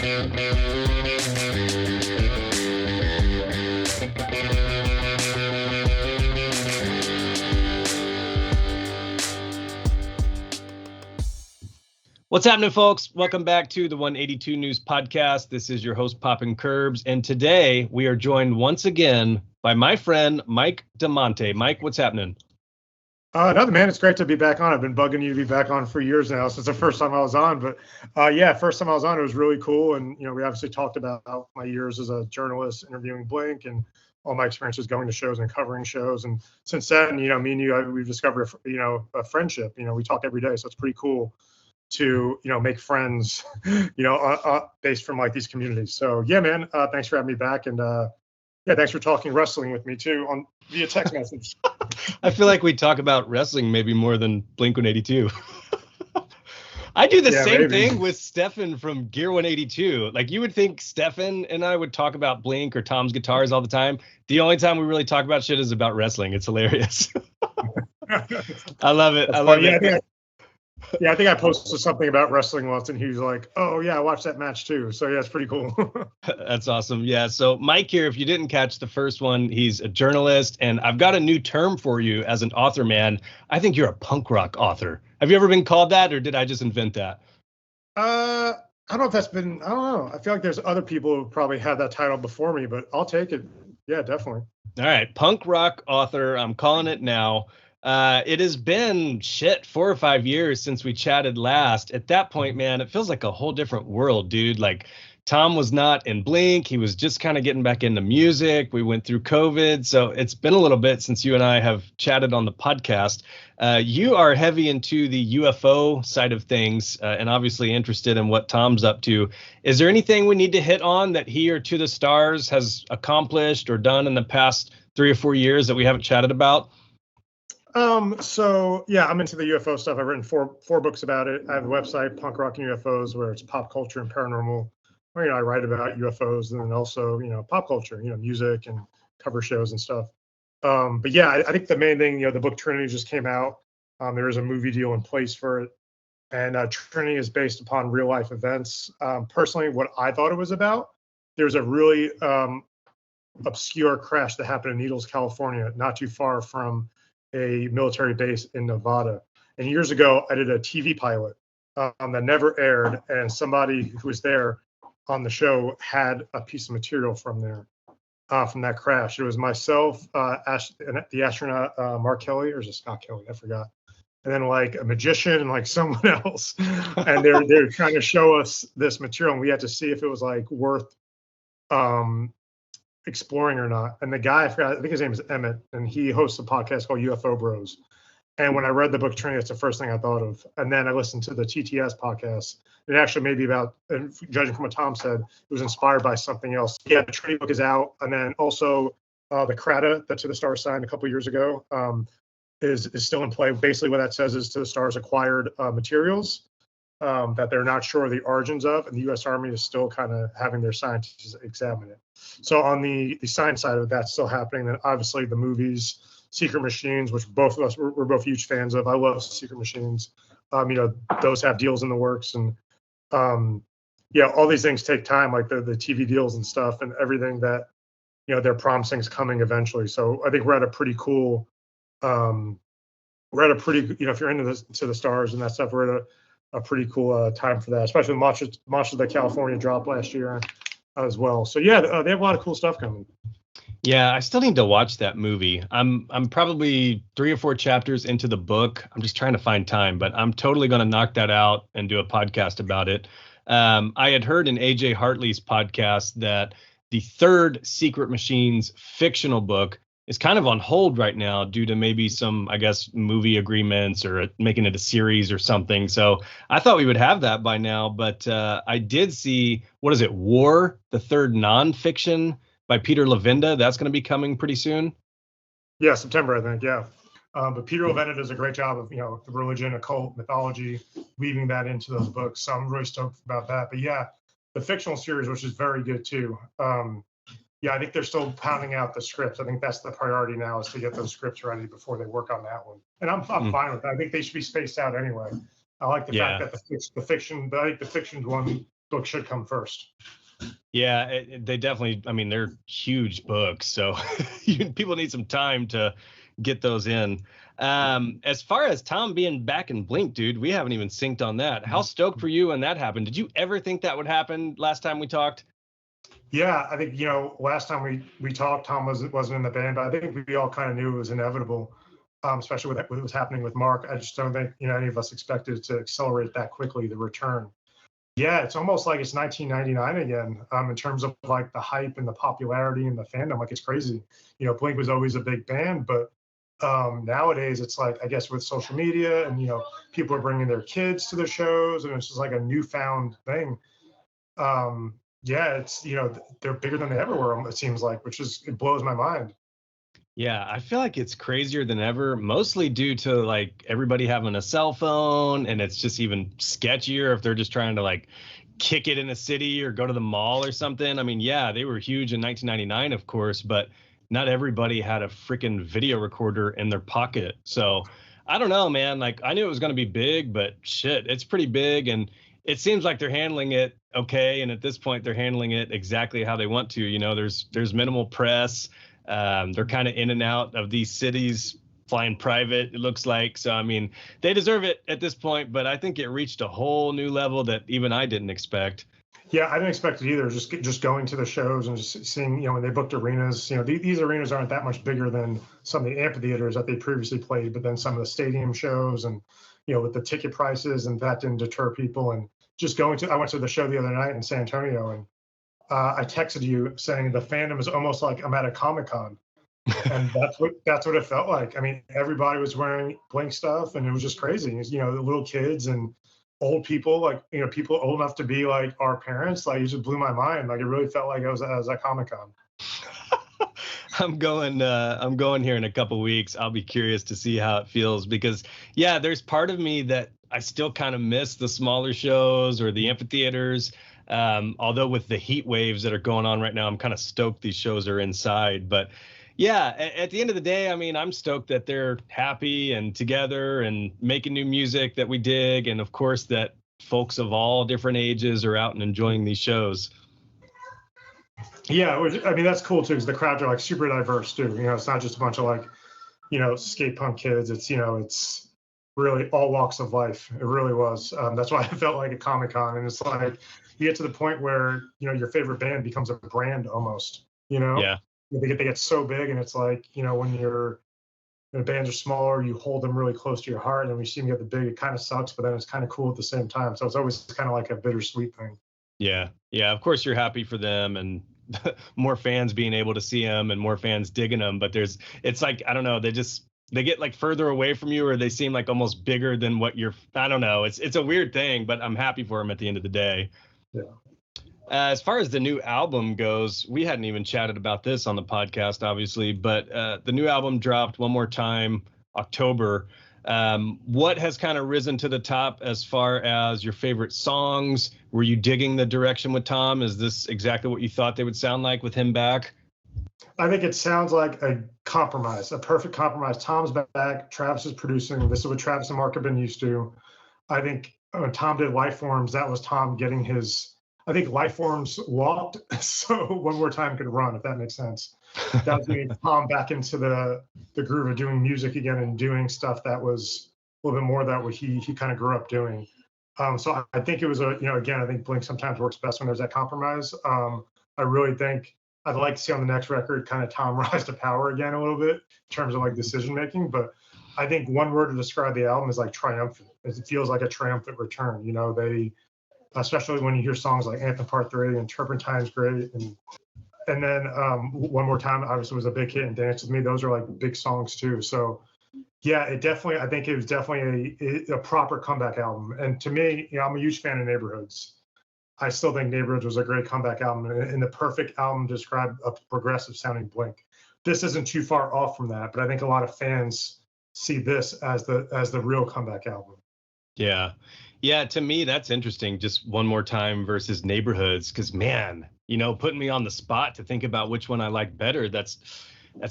What's happening, folks? Welcome back to the 182 News Podcast. This is your host, poppincurbs, and today we are joined once again by my friend, Mike Damante. Mike, what's happening? Nothing, man. It's great to be back on. I've been bugging you to be back on for years now since the first time I was on. But first time I was on, it was really cool. And, we obviously talked about my years as a journalist interviewing Blink and all my experiences going to shows and covering shows. And since then, me and you, we've discovered, a friendship. We talk every day. So it's pretty cool to, make friends, based from like these communities. So, yeah, man, thanks for having me back. And thanks for talking wrestling with me, too, via text message. I feel like we talk about wrestling maybe more than Blink-182. I do the same thing with Stefan from Gear 182. Like, you would think Stefan and I would talk about Blink or Tom's guitars all the time. The only time we really talk about shit is about wrestling. It's hilarious. I love it. I think I posted something about wrestling once, and he was like, "Oh yeah, I watched that match too." So yeah, it's pretty cool. That's awesome. Yeah. So Mike here, if you didn't catch the first one, he's a journalist, and I've got a new term for you as an author, man. I think you're a punk rock author. Have you ever been called that, or did I just invent that? I don't know if that's been. I don't know. I feel like there's other people who probably had that title before me, but I'll take it. Yeah, definitely. All right, punk rock author. I'm calling it now. It has been 4 or 5 years since we chatted last. At that point, man, it feels like a whole different world, dude. Like, Tom was not in Blink. He was just kind of getting back into music. We went through COVID. So it's been a little bit since you and I have chatted on the podcast. You are heavy into the UFO side of things, and obviously interested in what Tom's up to. Is there anything we need to hit on that he or To the Stars has accomplished or done in the past 3 or 4 years that we haven't chatted about? So yeah, I'm into the UFO stuff. I've written four books about it. I have a website, Punk Rock and UFOs, where it's pop culture and paranormal, where, I write about UFOs and then also, pop culture, music and cover shows and stuff. But yeah, I think the main thing, the book Trinity just came out. There is a movie deal in place for it. And Trinity is based upon real life events. Personally, what I thought it was about, there's a really obscure crash that happened in Needles, California, not too far from a military base in Nevada. And years ago, I did a TV pilot that never aired, and somebody who was there on the show had a piece of material from there, from that crash. It was myself, the astronaut Mark Kelly, or is it Scott Kelly? I forgot. And then like a magician and like someone else. And they're trying to show us this material, and we had to see if it was like worth exploring or not. And the guy, I forgot, I think his name is Emmett, and he hosts a podcast called UFO Bros. And when I read the book Trinity, that's the first thing I thought of. And then I listened to the TTS podcast. It actually may be about, and judging from what Tom said, it was inspired by something else. Yeah, the Trinity book is out. And then also the CRADA that To the Stars signed a couple years ago is still in play. Basically what that says is To the Stars acquired materials that they're not sure of the origins of, and the U.S. Army is still kind of having their scientists examine it. So on the science side of it, that's still happening. Then obviously the movies, Secret Machines, which both of us we're both huge fans of. I love Secret Machines. Those have deals in the works, and all these things take time, like the TV deals and stuff, and everything that they're promising is coming eventually. So I think we're at a pretty cool. If you're into To the Stars and that stuff, we're at a pretty cool time for that, especially Monsters that California dropped last year as well. So yeah, they have a lot of cool stuff coming. Yeah, I still need to watch that movie. I'm probably 3 or 4 chapters into the book. I'm just trying to find time, but I'm totally going to knock that out and do a podcast about it. I had heard in AJ Hartley's podcast that the third Secret Machines fictional book is kind of on hold right now due to maybe some, I guess, movie agreements or making it a series or something. So I thought we would have that by now, but I did see, what is it, War, the third nonfiction by Peter Levenda. That's going to be coming pretty soon. Yeah, September, I think. Yeah. But Peter Levenda does a great job of, the religion, occult, mythology, weaving that into those books. So I'm really stoked about that. But yeah, the fictional series, which is very good too. I think they're still pounding out the scripts. I think that's the priority now, is to get those scripts ready before they work on that one. And I'm fine with that. I think they should be spaced out anyway. I like the fact that the fiction one, book should come first. Yeah, they definitely, I mean, they're huge books, so people need some time to get those in. As far as Tom being back in Blink, dude, we haven't even synced on that. How stoked for you when that happened? Did you ever think that would happen last time we talked? Yeah, I think, last time we talked, Tom wasn't in the band, but I think we all kind of knew it was inevitable, especially with what was happening with Mark. I just don't think, any of us expected it to accelerate that quickly, the return. Yeah, it's almost like it's 1999 again, in terms of like the hype and the popularity and the fandom. Like, it's crazy. Blink was always a big band, but nowadays it's like, I guess with social media and, people are bringing their kids to the shows and it's just like a newfound thing. Yeah, it's, they're bigger than they ever were, it seems like, it blows my mind. Yeah, I feel like it's crazier than ever, mostly due to like everybody having a cell phone, and it's just even sketchier if they're just trying to like kick it in a city or go to the mall or something. I mean, yeah, they were huge in 1999, of course, but not everybody had a freaking video recorder in their pocket. So I don't know, man. Like, I knew it was going to be big, but shit, it's pretty big, and it seems like they're handling it okay. And at this point, they're handling it exactly how they want to. There's minimal press. They're kind of in and out of these cities, flying private, it looks like. So, I mean, they deserve it at this point, but I think it reached a whole new level that even I didn't expect. Yeah, I didn't expect it either. Just going to the shows and just seeing, when they booked arenas, these arenas aren't that much bigger than some of the amphitheaters that they previously played, but then some of the stadium shows and, with the ticket prices, and that didn't deter people. And just I went to the show the other night in San Antonio, and I texted you saying the fandom is almost like I'm at a Comic-Con. And that's what it felt like. I mean, everybody was wearing Blink stuff, and it was just crazy. The little kids and old people, like, people old enough to be like our parents. Like, it just blew my mind. Like, it really felt like I was at Comic-Con. I'm going here in a couple weeks. I'll be curious to see how it feels, because yeah, there's part of me that I still kind of miss the smaller shows or the amphitheaters. Although with the heat waves that are going on right now, I'm kind of stoked these shows are inside. But yeah, at the end of the day, I mean, I'm stoked that they're happy and together and making new music that we dig. And of course, that folks of all different ages are out and enjoying these shows. Yeah, I mean, that's cool too, because the crowds are like super diverse too. It's not just a bunch of like, skate punk kids. It's, it's really all walks of life. It really was. That's why I felt like a Comic-Con. And it's like, you get to the point where, your favorite band becomes a brand almost, Yeah. They get so big, and it's like, when the bands are smaller, you hold them really close to your heart. And when you see them get the big, it kind of sucks, but then it's kind of cool at the same time. So it's always kind of like a bittersweet thing. Yeah. Yeah. Of course you're happy for them and more fans being able to see them and more fans digging them. But it's like, I don't know, they get like further away from you, or they seem like almost bigger than what I don't know. It's a weird thing, but I'm happy for them at the end of the day. Yeah. As far as the new album goes, we hadn't even chatted about this on the podcast, obviously, but the new album dropped One More Time, October. What has kind of risen to the top as far as your favorite songs? Were you digging the direction with Tom? Is this exactly what you thought they would sound like with him back? I think it sounds like a compromise, a perfect compromise. Tom's back. Travis is producing. This is what Travis and Mark have been used to. I think when Tom did Lifeforms, that was Tom getting I think Lifeforms walked so One More Time could run, if that makes sense. That was getting Tom back into the groove of doing music again and doing stuff that was a little bit more that what he kind of grew up doing. So I think it was again, I think Blink sometimes works best when there's that compromise. I really think I'd like to see on the next record kind of Tom rise to power again a little bit in terms of like decision making. But I think one word to describe the album is like triumphant. It feels like a triumphant return. They, especially when you hear songs like Anthem Part 3 and Turpentine's great, and then One More Time obviously was a big hit, and Dance With Me, those are like big songs too. So yeah, I think it was definitely a proper comeback album. And to me, I'm a huge fan of Neighborhoods. I still think Neighborhoods was a great comeback album and the perfect album to describe a progressive sounding Blink. This isn't too far off from that, but I think a lot of fans see this as the real comeback album. Yeah. Yeah, to me, that's interesting. Just One More Time versus Neighborhoods, because man, putting me on the spot to think about which one I like better, that's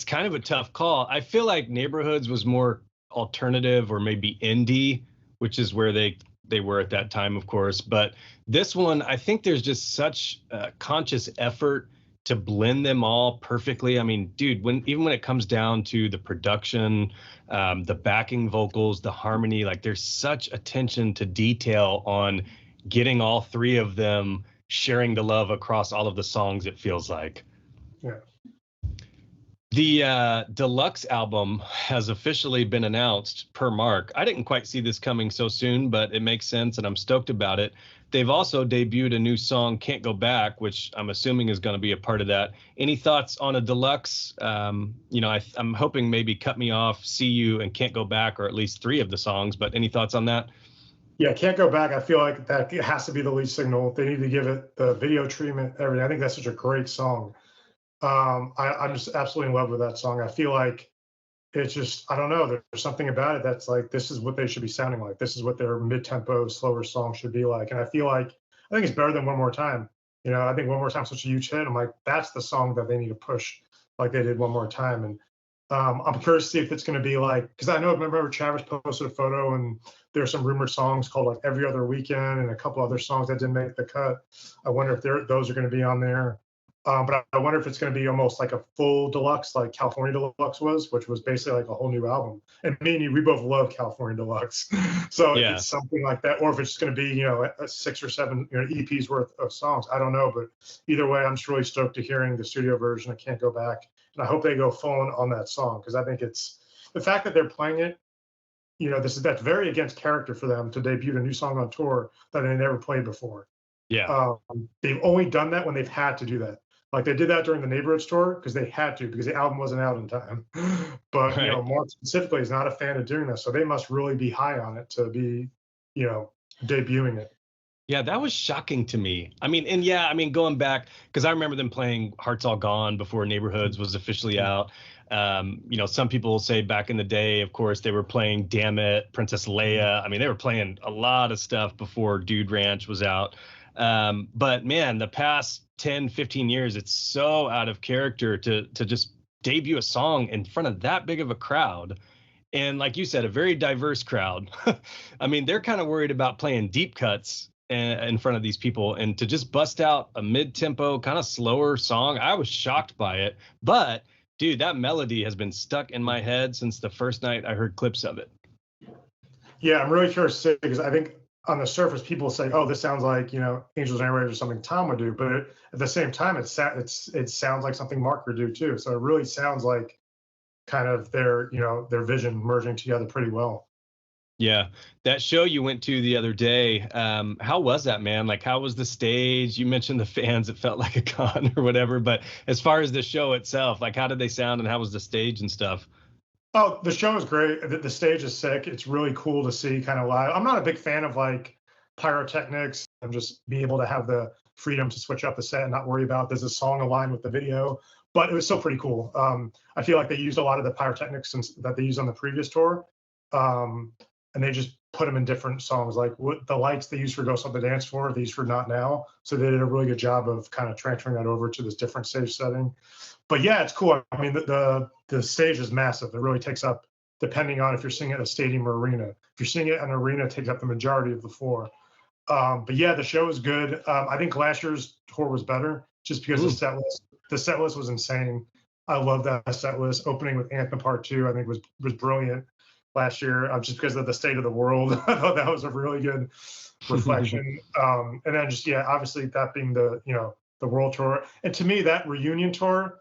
kind of a tough call. I feel like Neighborhoods was more alternative or maybe indie, which is where they they were at that time, of course. But this one, I think there's just such conscious effort to blend them all perfectly. I mean, dude, even when it comes down to the production, the backing vocals, the harmony, like there's such attention to detail on getting all three of them sharing the love across all of the songs, it feels like. Yeah. The deluxe album has officially been announced per Mark. I didn't quite see this coming so soon, but it makes sense and I'm stoked about it. They've also debuted a new song, Can't Go Back, which I'm assuming is going to be a part of that. Any thoughts on a deluxe? I'm hoping maybe Cut Me Off, See You, and Can't Go Back, or at least three of the songs, but any thoughts on that? Yeah, Can't Go Back. I feel like that has to be the lead single. They need to give it the video treatment, everything. I think that's such a great song. I'm just absolutely in love with that song. I feel like it's just, I don't know, there's something about it that's like, this is what they should be sounding like. This is what their mid-tempo, slower song should be like. And I think it's better than One More Time. I think One More Time is such a huge hit. I'm like, that's the song that they need to push like they did One More Time. And I'm curious to see if it's going to be like, because remember Travis posted a photo and there's some rumored songs called like Every Other Weekend and a couple other songs that didn't make the cut. I wonder if those are going to be on there. But I wonder if it's going to be almost like a full deluxe, like California Deluxe was, which was basically like a whole new album. And me and you, we both love California Deluxe. So if it's something like that, or if it's just going to be, a 6 or 7 EPs worth of songs, I don't know. But either way, I'm just really stoked to hearing the studio version. I Can't Go Back. And I hope they go full on that song, because I think it's the fact that they're playing it. That's very against character for them to debut a new song on tour that they never played before. Yeah. They've only done that when they've had to do that. Like they did that during the Neighborhoods tour because they had to, because the album wasn't out in time. But right. Mark specifically is not a fan of doing this, so they must really be high on it to be, debuting it. Yeah, that was shocking to me. I mean, going back, because I remember them playing Hearts All Gone before Neighborhoods was officially out. Some people say back in the day, of course, they were playing Damn It, Princess Leia. I mean, they were playing a lot of stuff before Dude Ranch was out. But man, the past 10, 15 years, it's so out of character to just debut a song in front of that big of a crowd. And like you said, a very diverse crowd. I mean, they're kind of worried about playing deep cuts in front of these people, and to just bust out a mid-tempo, kind of slower song, I was shocked by it. But dude, that melody has been stuck in my head since the first night I heard clips of it. Yeah, I'm really curious to say, because I think on the surface, people say, "Oh, this sounds like Angels and Airwaves or something Tom would do," but at the same time, it sounds like something Mark would do too. So it really sounds like kind of their vision merging together pretty well. Yeah, that show you went to the other day, how was that, man? Like, how was the stage? You mentioned the fans; it felt like a con or whatever. But as far as the show itself, like, how did they sound and how was the stage and stuff? Oh, the show is great. The stage is sick. It's really cool to see kind of live. I'm not a big fan of like pyrotechnics and just be able to have the freedom to switch up the set and not worry about there's a song aligned with the video. But it was still pretty cool. I feel like they used a lot of the pyrotechnics that they used on the previous tour, and they just put them in different songs. Like the lights they used for Ghost on the Dance Floor, they used for Not Now. So they did a really good job of kind of transferring that over to this different stage setting. But yeah, it's cool. I mean, the stage is massive. It really takes up, depending on if you're singing at a stadium or arena. If you're singing at an arena, it takes up the majority of the floor. But yeah, the show is good. I think last year's tour was better just because the set list was insane. I love that set list. Opening with Anthem Part 2, I think was brilliant last year, just because of the state of the world. I thought that was a really good reflection. And then just, yeah, obviously that being the world tour. And to me, that reunion tour,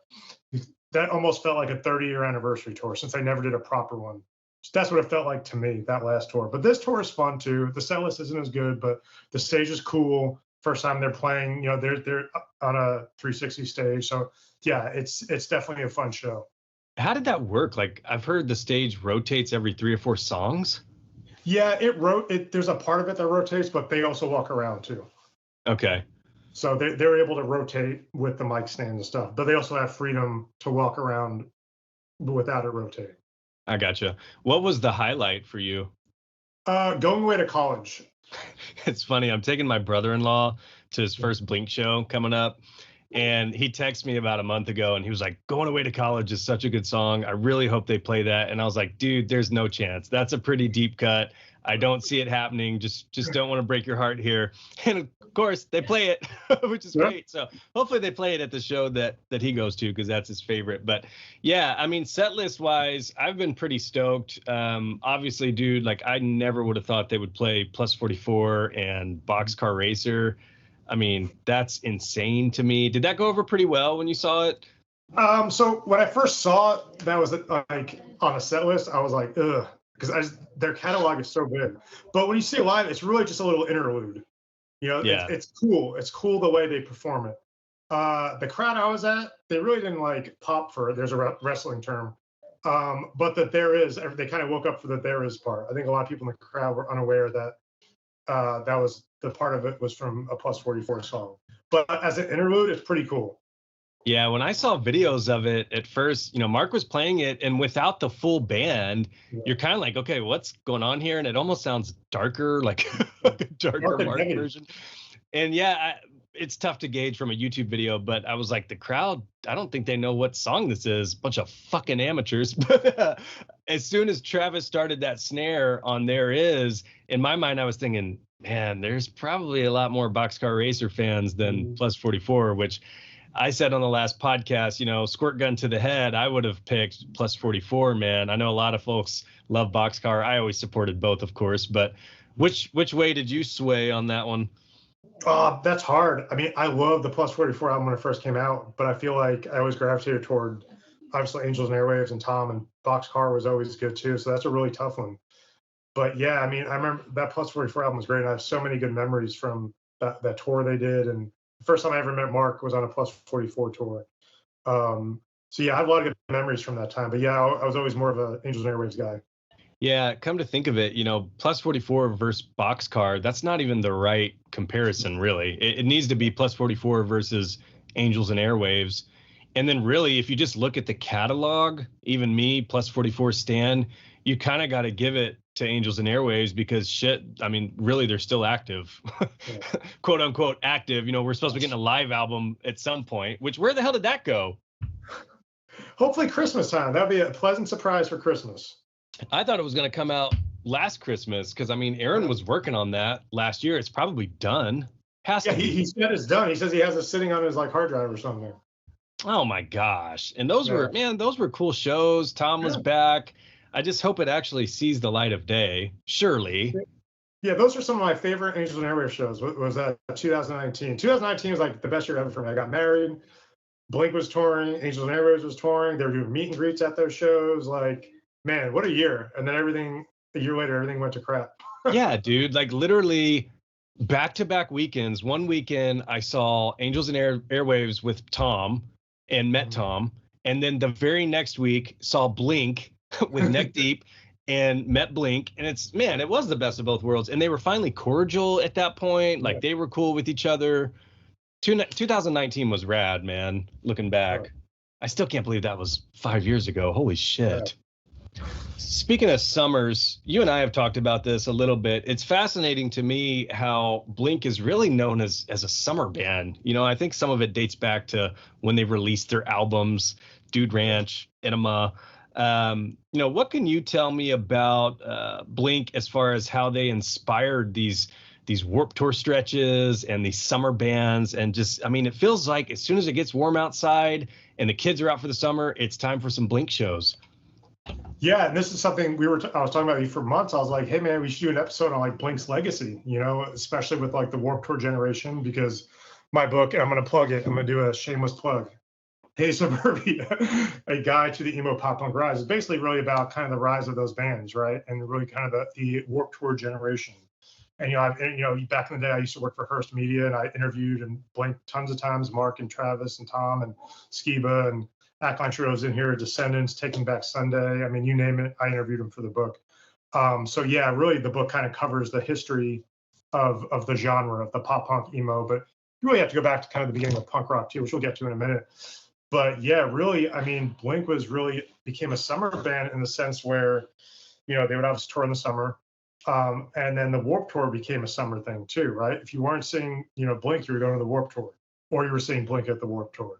that almost felt like a 30-year anniversary tour since I never did a proper one. So that's what it felt like to me, that last tour. But this tour is fun too. The set list isn't as good, but the stage is cool. First time they're playing, they're on a 360 stage. So yeah, it's definitely a fun show. How did that work? Like, I've heard the stage rotates every 3 or 4 songs. Yeah, there's a part of it that rotates, but they also walk around too. Okay. So they're able to rotate with the mic stand and stuff, but they also have freedom to walk around without it rotating. I gotcha. What was the highlight for you? Going away to college. It's funny. I'm taking my brother-in-law to his first Blink show coming up. And he texted me about a month ago and he was like, Going Away to College is such a good song. I really hope they play that. And I was like, dude, there's no chance. That's a pretty deep cut. I don't see it happening. Just don't want to break your heart here. And of course they play it, which is great. So hopefully they play it at the show that he goes to, because that's his favorite. But yeah, I mean, set list wise, I've been pretty stoked. Obviously, dude, like I never would have thought they would play Plus 44 and Boxcar Racer. I mean, that's insane to me. Did that go over pretty well when you saw it? So when I first saw it, that was like on a set list, I was like, ugh, because their catalog is so good. But when you see it live, it's really just a little interlude. You know, Yeah. it's cool. It's cool the way they perform it. The crowd I was at, they really didn't like pop for it. There's a wrestling term. But that there is, they kind of woke up for the there is part. I think a lot of people in the crowd were unaware that that was the part of it was from a Plus 44 song. But as an interlude, it's pretty cool. Yeah, when I saw videos of it at first, you know, Mark was playing it, and without the full band, you're kind of like, okay, what's going on here? And it almost sounds darker, like a darker Mark version. And yeah, it's tough to gauge from a YouTube video, but I was like, the crowd, I don't think they know what song this is. Bunch of fucking amateurs. But as soon as Travis started that snare on There Is, in my mind, I was thinking, man, there's probably a lot more Boxcar Racer fans than Plus 44, which I said on the last podcast, you know, squirt gun to the head, I would have picked Plus 44, man. I know a lot of folks love Boxcar. I always supported both, of course, but which way did you sway on that one? That's hard. I mean, I love the Plus 44 album when it first came out, but I feel like I always gravitated toward obviously Angels and Airwaves and Tom, and Boxcar was always good too. So that's a really tough one. But yeah, I mean, I remember that Plus 44 album was great. I have so many good memories from that tour they did. And the first time I ever met Mark was on a Plus 44 tour. So yeah, I have a lot of good memories from that time. But yeah, I was always more of a Angels and Airwaves guy. Yeah, come to think of it, you know, Plus 44 versus Boxcar, that's not even the right comparison, really. It needs to be Plus 44 versus Angels and Airwaves. And then really, if you just look at the catalog, even me, Plus 44 Stan, you kind of got to give it to Angels and Airwaves because shit, I mean, really, they're still active, quote unquote active. You know, we're supposed to be getting a live album at some point, which where the hell did that go? Hopefully Christmas time. That'd be a pleasant surprise for Christmas. I thought it was going to come out last Christmas because, I mean, Aaron was working on that last year. It's probably done. He said it's done. He says he has it sitting on his like hard drive or something. Oh my gosh. And those were cool shows. Tom was back. I just hope it actually sees the light of day. Surely. Yeah, those are some of my favorite Angels and Airwaves shows. Was that 2019? 2019 was like the best year ever for me. I got married. Blink was touring. Angels and Airwaves was touring. They were doing meet and greets at those shows. Like, man, what a year. And then a year later, everything went to crap. Yeah, dude. Like literally back-to-back weekends. One weekend I saw Angels and Airwaves with Tom and met Tom. And then the very next week saw Blink with Neck Deep and met Blink. And it was the best of both worlds. And they were finally cordial at that point. Like they were cool with each other. 2019 was rad, man. Looking back, I still can't believe that was 5 years ago. Holy shit. Speaking of summers, you and I have talked about this a little bit. It's fascinating to me how Blink is really known as a summer band. You know, I think some of it dates back to when they released their albums, Dude Ranch, Enema. You know, what can you tell me about Blink as far as how they inspired these Warped Tour stretches and these summer bands? And just, I mean, it feels like as soon as it gets warm outside and the kids are out for the summer, it's time for some Blink shows. Yeah, and this is something I was talking about you for months. I was like, hey man, we should do an episode on like Blink's legacy, you know, especially with like the Warped Tour generation, because my book, I'm going to plug it. I'm going to do a shameless plug. Hey Suburbia, a guide to the emo pop punk rise, is basically really about kind of the rise of those bands, right? And really kind of the Warped Tour generation. And you know, back in the day, I used to work for Hearst Media, and I interviewed and Blink tons of times, Mark and Travis and Tom and Skiba and Ackline Trio's in here, Descendants, Taking Back Sunday. I mean, you name it, I interviewed them for the book. So yeah, really the book kind of covers the history of the genre of the pop punk emo, but you really have to go back to kind of the beginning of punk rock too, which we'll get to in a minute. But yeah, really, I mean, Blink became a summer band in the sense where, you know, they would obviously tour in the summer. And then the Warped Tour became a summer thing too, right? If you weren't seeing, you know, Blink, you were going to the Warped Tour. or you were seeing Blink at the Warped Tour.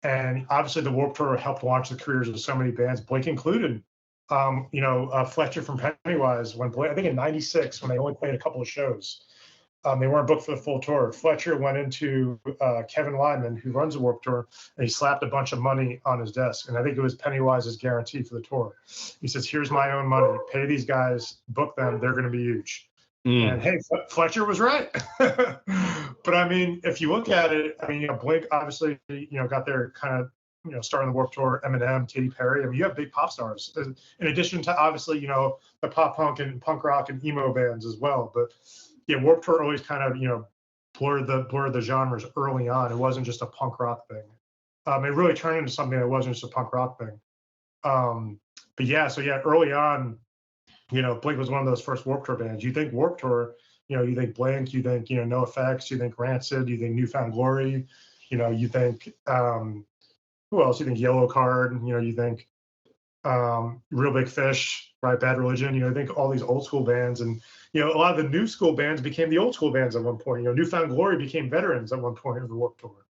And obviously, the Warped Tour helped launch the careers of so many bands, Blink included. Fletcher from Pennywise, when Blink, I think in '96, when they only played a couple of shows, they weren't booked for the full tour. Fletcher went into Kevin Lyman, who runs the Warped Tour, and he slapped a bunch of money on his desk. And I think it was Pennywise's guarantee for the tour. He says, "Here's my own money. Pay these guys, book them. They're going to be huge." And hey, Fletcher was right. But I mean, if you look at it, I mean, Blink obviously, got their kind of, starting the Warped Tour, Eminem, Katy Perry. I mean, you have big pop stars in addition to obviously, the pop punk and punk rock and emo bands as well. But yeah, Warped Tour always kind of, blurred the genres early on. It wasn't just a punk rock thing. It really turned into something that wasn't just a punk rock thing. But yeah, so yeah, early on, Blink was one of those first Warped Tour bands. You think Warped Tour, you think Blink, you think, NoFX, you think Rancid, you think Newfound Glory, you think, who else? You think Yellow Card, you think Real Big Fish, right? Bad Religion, you think all these old school bands. And, a lot of the new school bands became the old school bands at one point. Newfound Glory became veterans at one point of the Warped Tour.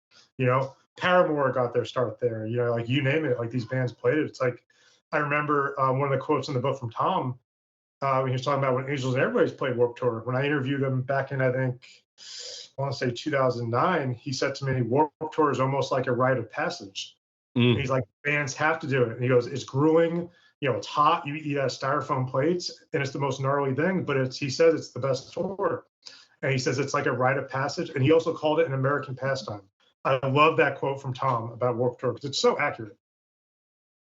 Paramore got their start there. Like you name it, like these bands played it. It's like, I remember one of the quotes in the book from Tom, when he was talking about when Angels and Airwaves played Warped Tour. When I interviewed him back in, I want to say 2009, he said to me, Warped Tour is almost like a rite of passage. And he's like, bands have to do it. And he goes, it's grueling, it's hot, you eat out of styrofoam plates, and it's the most gnarly thing, but he says it's the best tour. And he says it's like a rite of passage. And he also called it an American pastime. I love that quote from Tom about Warped Tour because it's so accurate.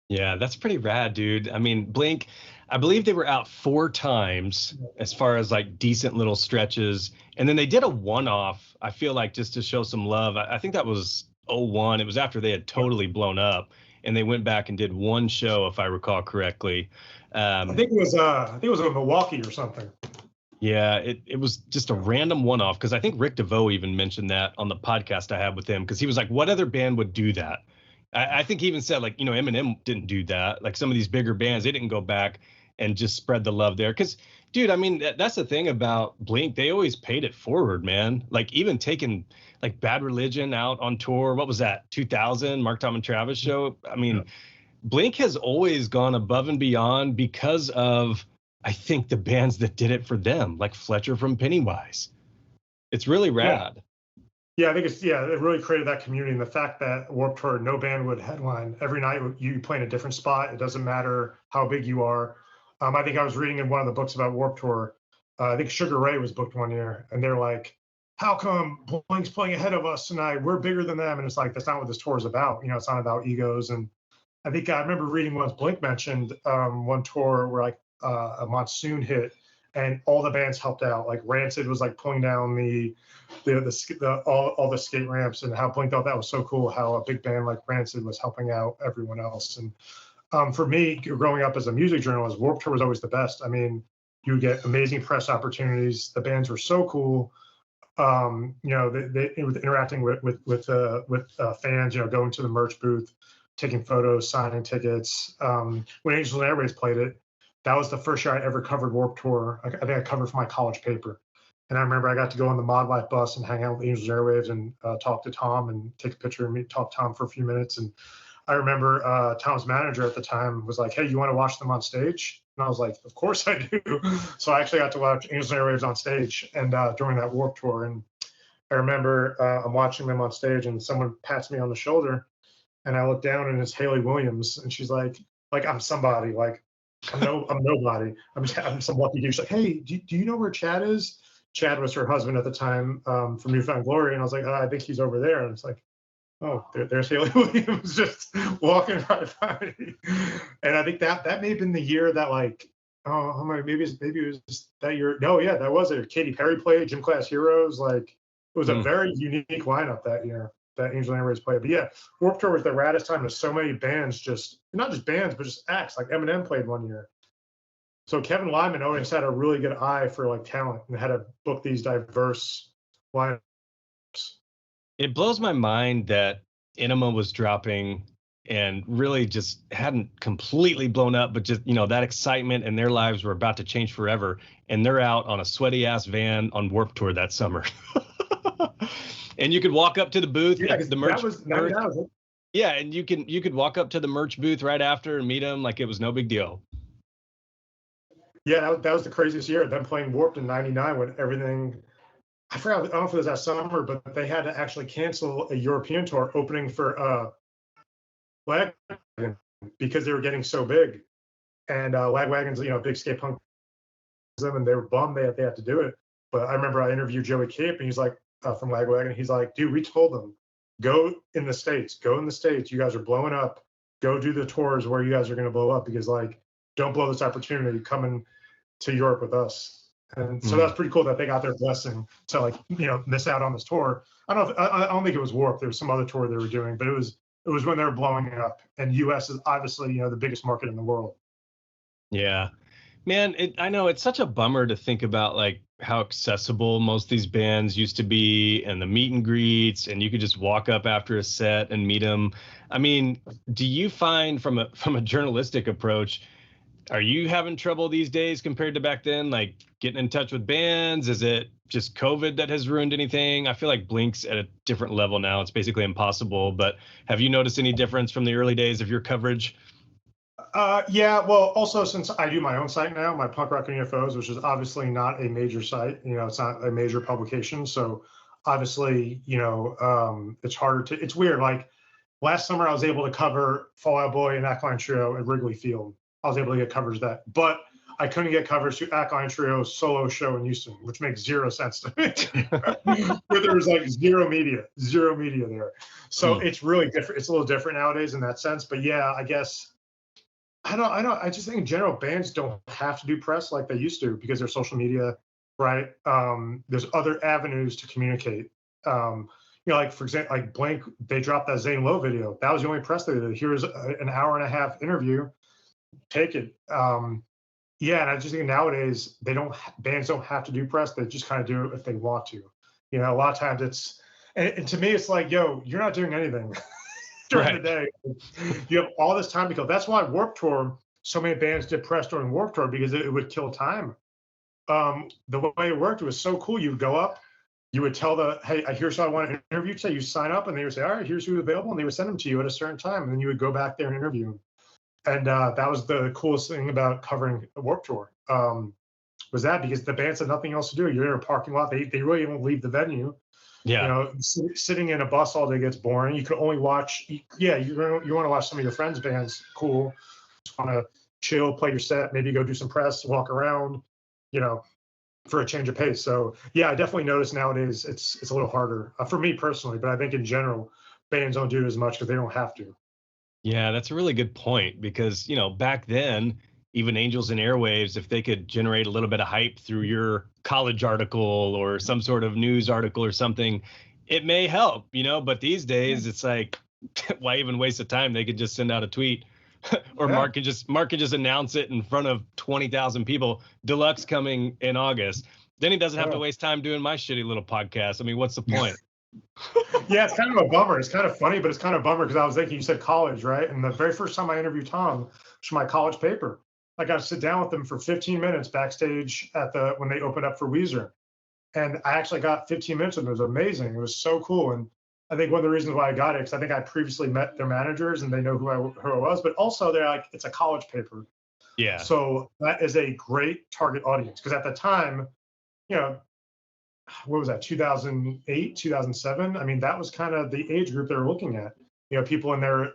Yeah, that's pretty rad, dude. I mean, Blink, I believe they were out 4 times as far as like decent little stretches. And then they did a one-off, I feel like, just to show some love. I think that was '01. It was after they had totally blown up. And they went back and did one show, if I recall correctly. I think it was in Milwaukee or something. Yeah, it was just a random one-off because I think Rick DeVoe even mentioned that on the podcast I had with him because he was like, what other band would do that? I think he even said, like, Eminem didn't do that. Like some of these bigger bands, they didn't go back and just spread the love there. Because, dude, I mean, that's the thing about Blink. They always paid it forward, man. Like even taking like Bad Religion out on tour. What was that? 2000 Mark, Tom and Travis show. I mean, Blink has always gone above and beyond because of, I think, the bands that did it for them, like Fletcher from Pennywise. It's really rad. Yeah, I think it really created that community. And the fact that Warped Tour, no band would headline every night. You play in a different spot. It doesn't matter how big you are. I think I was reading in one of the books about Warped Tour. I think Sugar Ray was booked one year, and they're like, "How come Blink's playing ahead of us tonight? We're bigger than them." And it's like, that's not what this tour is about. It's not about egos. And I think I remember reading once Blink mentioned one tour where like a monsoon hit, and all the bands helped out. Like Rancid was like pulling down all the skate ramps, and how Blink thought that was so cool. How a big band like Rancid was helping out everyone else. And for me, growing up as a music journalist, Warped Tour was always the best. I mean, you would get amazing press opportunities. The bands were so cool. They interacting with fans. Going to the merch booth, taking photos, signing tickets. When Angels and Airwaves played it, that was the first year I ever covered Warped Tour. I think I covered for my college paper. And I remember I got to go on the Mod Life bus and hang out with Angels Airwaves and talk to Tom and take a picture and talk to Tom for a few minutes. And I remember Tom's manager at the time was like, "Hey, you want to watch them on stage?" And I was like, "Of course I do." So I actually got to watch Angels Airwaves on stage and during that Warped Tour. And I remember I'm watching them on stage and someone pats me on the shoulder and I look down and it's Haley Williams. And she's like I'm somebody, like I'm nobody. I'm some lucky dude. She's like, "Hey, do you know where Chad is?" Chad was her husband at the time from Newfound Glory. And I was like, I think he's over there. And it's like, oh, there's Haley Williams just walking right by me. And I think that may have been the year that like, maybe it was that year. No, yeah, that was it. Katy Perry played, Gym Class Heroes. Like it was a very unique lineup that year that Angel and Airwaves played. But yeah, Warped Tour was the raddest time. There's so many bands, not just bands, but just acts. Like Eminem played one year. So Kevin Lyman always had a really good eye for like talent and had to book these diverse lineups. It blows my mind that Enema was dropping and really just hadn't completely blown up, but just, that excitement and their lives were about to change forever. And they're out on a sweaty ass van on Warped Tour that summer. And you could walk up to the booth Yeah, at the merch that was booth. 99. Was it? Yeah, and you could walk up to the merch booth right after and meet him like it was no big deal. Yeah, that was the craziest year. Them playing Warped in '99 when everything. I forgot. I don't know if it was that summer, but they had to actually cancel a European tour opening for Lagwagon because they were getting so big. And Lagwagon's, big skate punk, and they were bummed they had to do it. But I remember I interviewed Joey Cape, and he's like, from Lagwagon, he's like, dude, we told them, go in the States. You guys are blowing up. Go do the tours where you guys are going to blow up, because like, don't blow this opportunity coming to Europe with us. And so that's pretty cool that they got their blessing to like, miss out on this tour. I don't think it was Warped. There was some other tour they were doing, but it was when they were blowing up. And US is obviously, the biggest market in the world. Yeah, man, I know it's such a bummer to think about like how accessible most of these bands used to be, and the meet and greets, and you could just walk up after a set and meet them. I mean, do you find from a journalistic approach, are you having trouble these days compared to back then, like getting in touch with bands? Is it just COVID that has ruined anything? I feel like Blink's at a different level now. It's basically impossible, but have you noticed any difference from the early days of your coverage? Yeah, well, also since I do my own site now, my Punk Rock and UFOs, which is obviously not a major site, it's not a major publication. So obviously, it's harder it's weird. Like last summer, I was able to cover Fall Out Boy and Ackline Trio at Wrigley Field. I was able to get coverage of that, but I couldn't get coverage to Ackline Trio's solo show in Houston, which makes zero sense to me. Where there was like zero media there. So it's really different. It's a little different nowadays in that sense. But yeah, I guess. I just think in general, bands don't have to do press like they used to because there's social media, right? There's other avenues to communicate. Like for example, like Blank, they dropped that Zane Lowe video. That was the only press they did. Here's an hour and a half interview. Take it. Yeah, and I just think nowadays bands don't have to do press. They just kind of do it if they want to. A lot of times it's, and to me, it's like, yo, you're not doing anything. During the day, you have all this time to kill. That's why Warped Tour, so many bands did press during Warped Tour, because it would kill time. The way it worked, it was so cool. You would go up, you would tell hey, here's who I want to interview today. You sign up, and they would say, all right, here's who's available, and they would send them to you at a certain time, and then you would go back there and interview them. And that was the coolest thing about covering the Warped Tour, was that, because the bands had nothing else to do. You're in a parking lot. They really won't leave the venue. Yeah. Sitting in a bus all day gets boring. You can only watch. Yeah, you want to watch some of your friends' bands. Cool. Just want to chill, play your set, maybe go do some press, walk around. For a change of pace. So yeah, I definitely notice nowadays it's a little harder for me personally, but I think in general bands don't do it as much because they don't have to. Yeah, that's a really good point, because back then, even Angels and Airwaves, if they could generate a little bit of hype through your college article or some sort of news article or something, it may help, but these days it's like, why even waste the time? They could just send out a tweet or Mark can just announce it in front of 20,000 people. Deluxe coming in August. Then he doesn't have to waste time doing my shitty little podcast. I mean, what's the point? Yeah, it's kind of a bummer. It's kind of funny, but it's kind of a bummer because I was thinking, you said college, right? And the very first time I interviewed Tom was for my college paper. I got to sit down with them for 15 minutes backstage when they opened up for Weezer. And I actually got 15 minutes with them. It was amazing. It was so cool. And I think one of the reasons why I got it, because I think I previously met their managers and they know who I was, but also they're like, it's a college paper. Yeah. So that is a great target audience. Because at the time, what was that, 2008, 2007? I mean, that was kind of the age group they were looking at. People in their,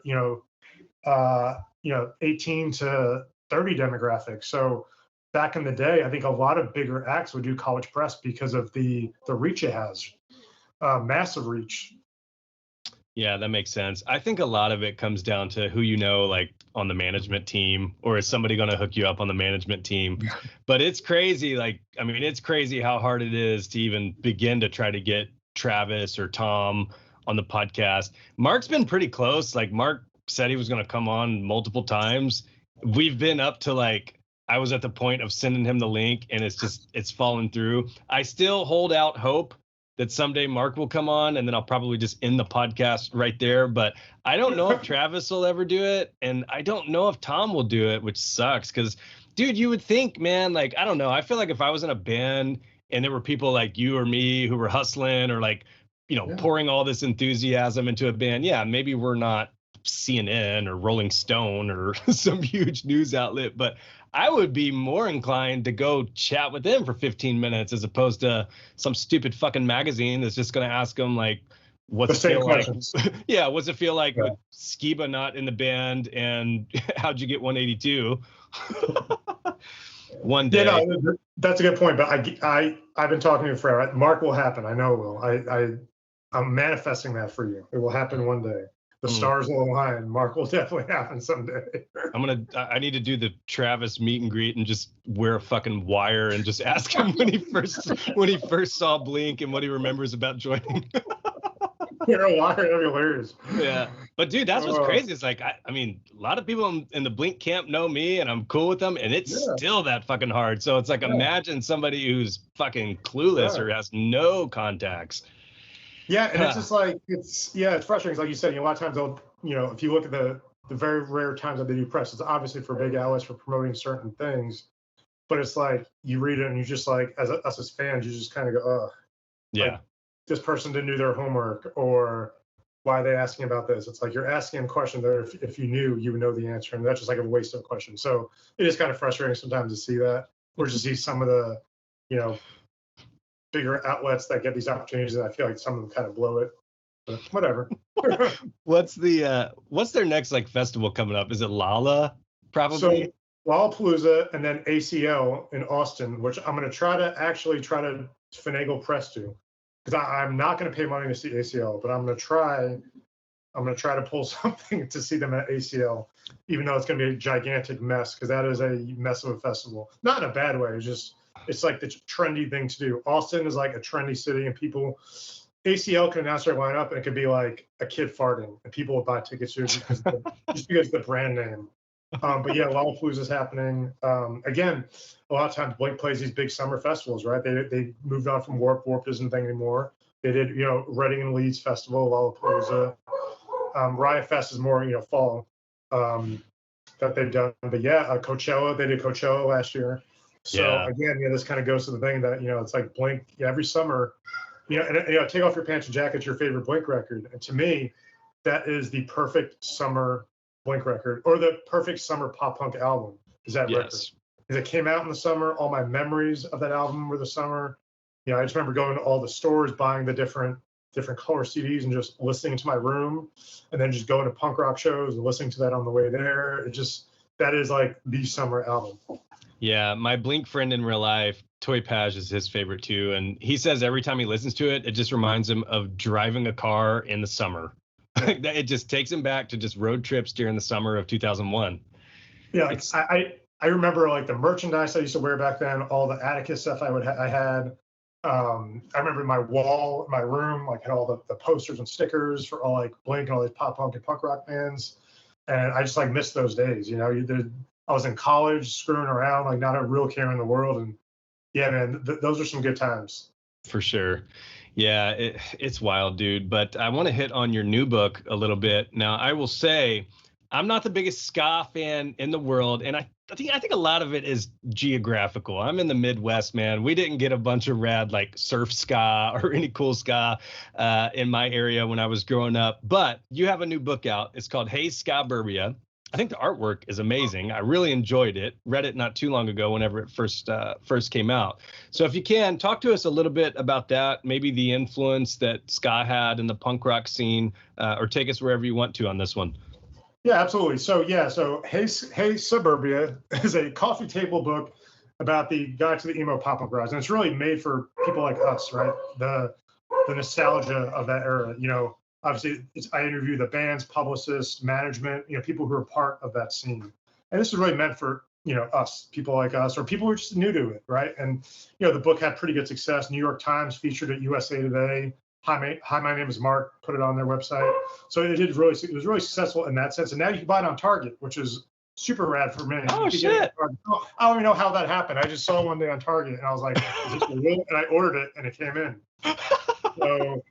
18 to 30 demographic. So back in the day, I think a lot of bigger acts would do college press because of the reach it has, massive reach. Yeah, that makes sense. I think a lot of it comes down to who like on the management team, or is somebody going to hook you up on the management team? But it's crazy. It's crazy how hard it is to even begin to try to get Travis or Tom on the podcast. Mark's been pretty close. Like Mark said he was going to come on multiple times. We've been up to I was at the point of sending him the link, and it's fallen through. I still hold out hope that someday Mark will come on, and then I'll probably just end the podcast right there. But I don't know if Travis will ever do it, and I don't know if Tom will do it, which sucks. Because, dude, you would think, man, I don't know. I feel like if I was in a band and there were people like you or me who were hustling or pouring all this enthusiasm into a band. Yeah, maybe we're not CNN or Rolling Stone or some huge news outlet, but I would be more inclined to go chat with them for 15 minutes as opposed to some stupid fucking magazine that's just going to ask them like, what's it feel like? Yeah, what's it feel like with Skiba not in the band, and how'd you get 182? One day. Yeah, no, that's a good point. But I've been talking to you forever. Mark will happen. I know it will. I'm manifesting that for you. It will happen one day. The stars will align. Mark will definitely happen someday. I need to do the Travis meet and greet and just wear a fucking wire and just ask him when he first saw Blink and what he remembers about joining. Wear a wire, that'd be hilarious. Yeah, but dude, that's what's crazy. It's like I mean, a lot of people in the Blink camp know me, and I'm cool with them, and it's still that fucking hard. So it's like, imagine somebody who's fucking clueless or has no contacts. Yeah, and it's just like it's frustrating. Like you said, a lot of times they'll, if you look at the very rare times that they do press, it's obviously for big outlets for promoting certain things, but it's like you read it and you just like us as fans, you just kind of go, oh, yeah, like, this person didn't do their homework, or why are they asking about this? It's like you're asking a question that if you knew, you would know the answer, and that's just like a waste of a question. So it is kind of frustrating sometimes to see that, or to see some of the, bigger outlets that get these opportunities, and I feel like some of them kind of blow it. But whatever. What's their next like festival coming up? Is it Lala? Probably. So Lollapalooza and then ACL in Austin, which I'm going to try to finagle press to, because I'm not going to pay money to see ACL, but I'm going to try to pull something to see them at ACL, even though it's going to be a gigantic mess, because that is a mess of a festival. Not in a bad way. It's like the trendy thing to do. Austin is like a trendy city, and ACL can announce their lineup, and it could be like a kid farting, and people will buy tickets just because of the brand name. But yeah, Lollapalooza is happening. Again, a lot of times Blink plays these big summer festivals, right? They moved on from Warp. Warp isn't a thing anymore. They did, Reading and Leeds Festival, Lollapalooza. Riot Fest is more, fall that they've done. But yeah, Coachella, they did Coachella last year. So again, this kind of goes to the thing that, it's like Blink every summer, and Take Off Your Pants and Jacket's your favorite Blink record. And to me, that is the perfect summer Blink record, or the perfect summer pop punk album is that record. Because it came out in the summer. All my memories of that album were the summer. I just remember going to all the stores, buying the different color CDs and just listening to my room, and then just going to punk rock shows and listening to that on the way there. That is like the summer album. Yeah, my Blink friend in real life, Toy Page, is his favorite too. And he says every time he listens to it, it just reminds him of driving a car in the summer. It just takes him back to just road trips during the summer of 2001. Yeah, I remember like the merchandise I used to wear back then, all the Atticus stuff I had. I remember my wall, my room, like had all the posters and stickers for all like Blink and all these pop punk and punk rock bands. And I just like missed those days. I was in college screwing around, like not a real care in the world. And yeah, man, those are some good times. For sure. Yeah, it's wild, dude. But I want to hit on your new book a little bit. Now, I will say I'm not the biggest ska fan in the world, and I think a lot of it is geographical. I'm in the Midwest, man. We didn't get a bunch of rad like surf ska or any cool ska in my area when I was growing up. But you have a new book out. It's called Hey Ska-Burbia. I think the artwork is amazing. I really enjoyed it. Read it not too long ago whenever it first came out. So if you can, talk to us a little bit about that, maybe the influence that ska had in the punk rock scene, or take us wherever you want to on this one. Yeah, absolutely. So Hey Suburbia is a coffee table book about the guy to the emo pop punk rise, and it's really made for people like us, right? The nostalgia of that era. Obviously, I interview the bands, publicists, management, people who are part of that scene. And this is really meant for, us, people like us, or people who are just new to it, right? And, the book had pretty good success. New York Times featured it, USA Today. Hi, my name is Mark, put it on their website. So it was really successful in that sense. And now you can buy it on Target, which is super rad for me. Oh, shit. I don't even know how that happened. I just saw it one day on Target, and I was like, is this real? And I ordered it, and it came in. So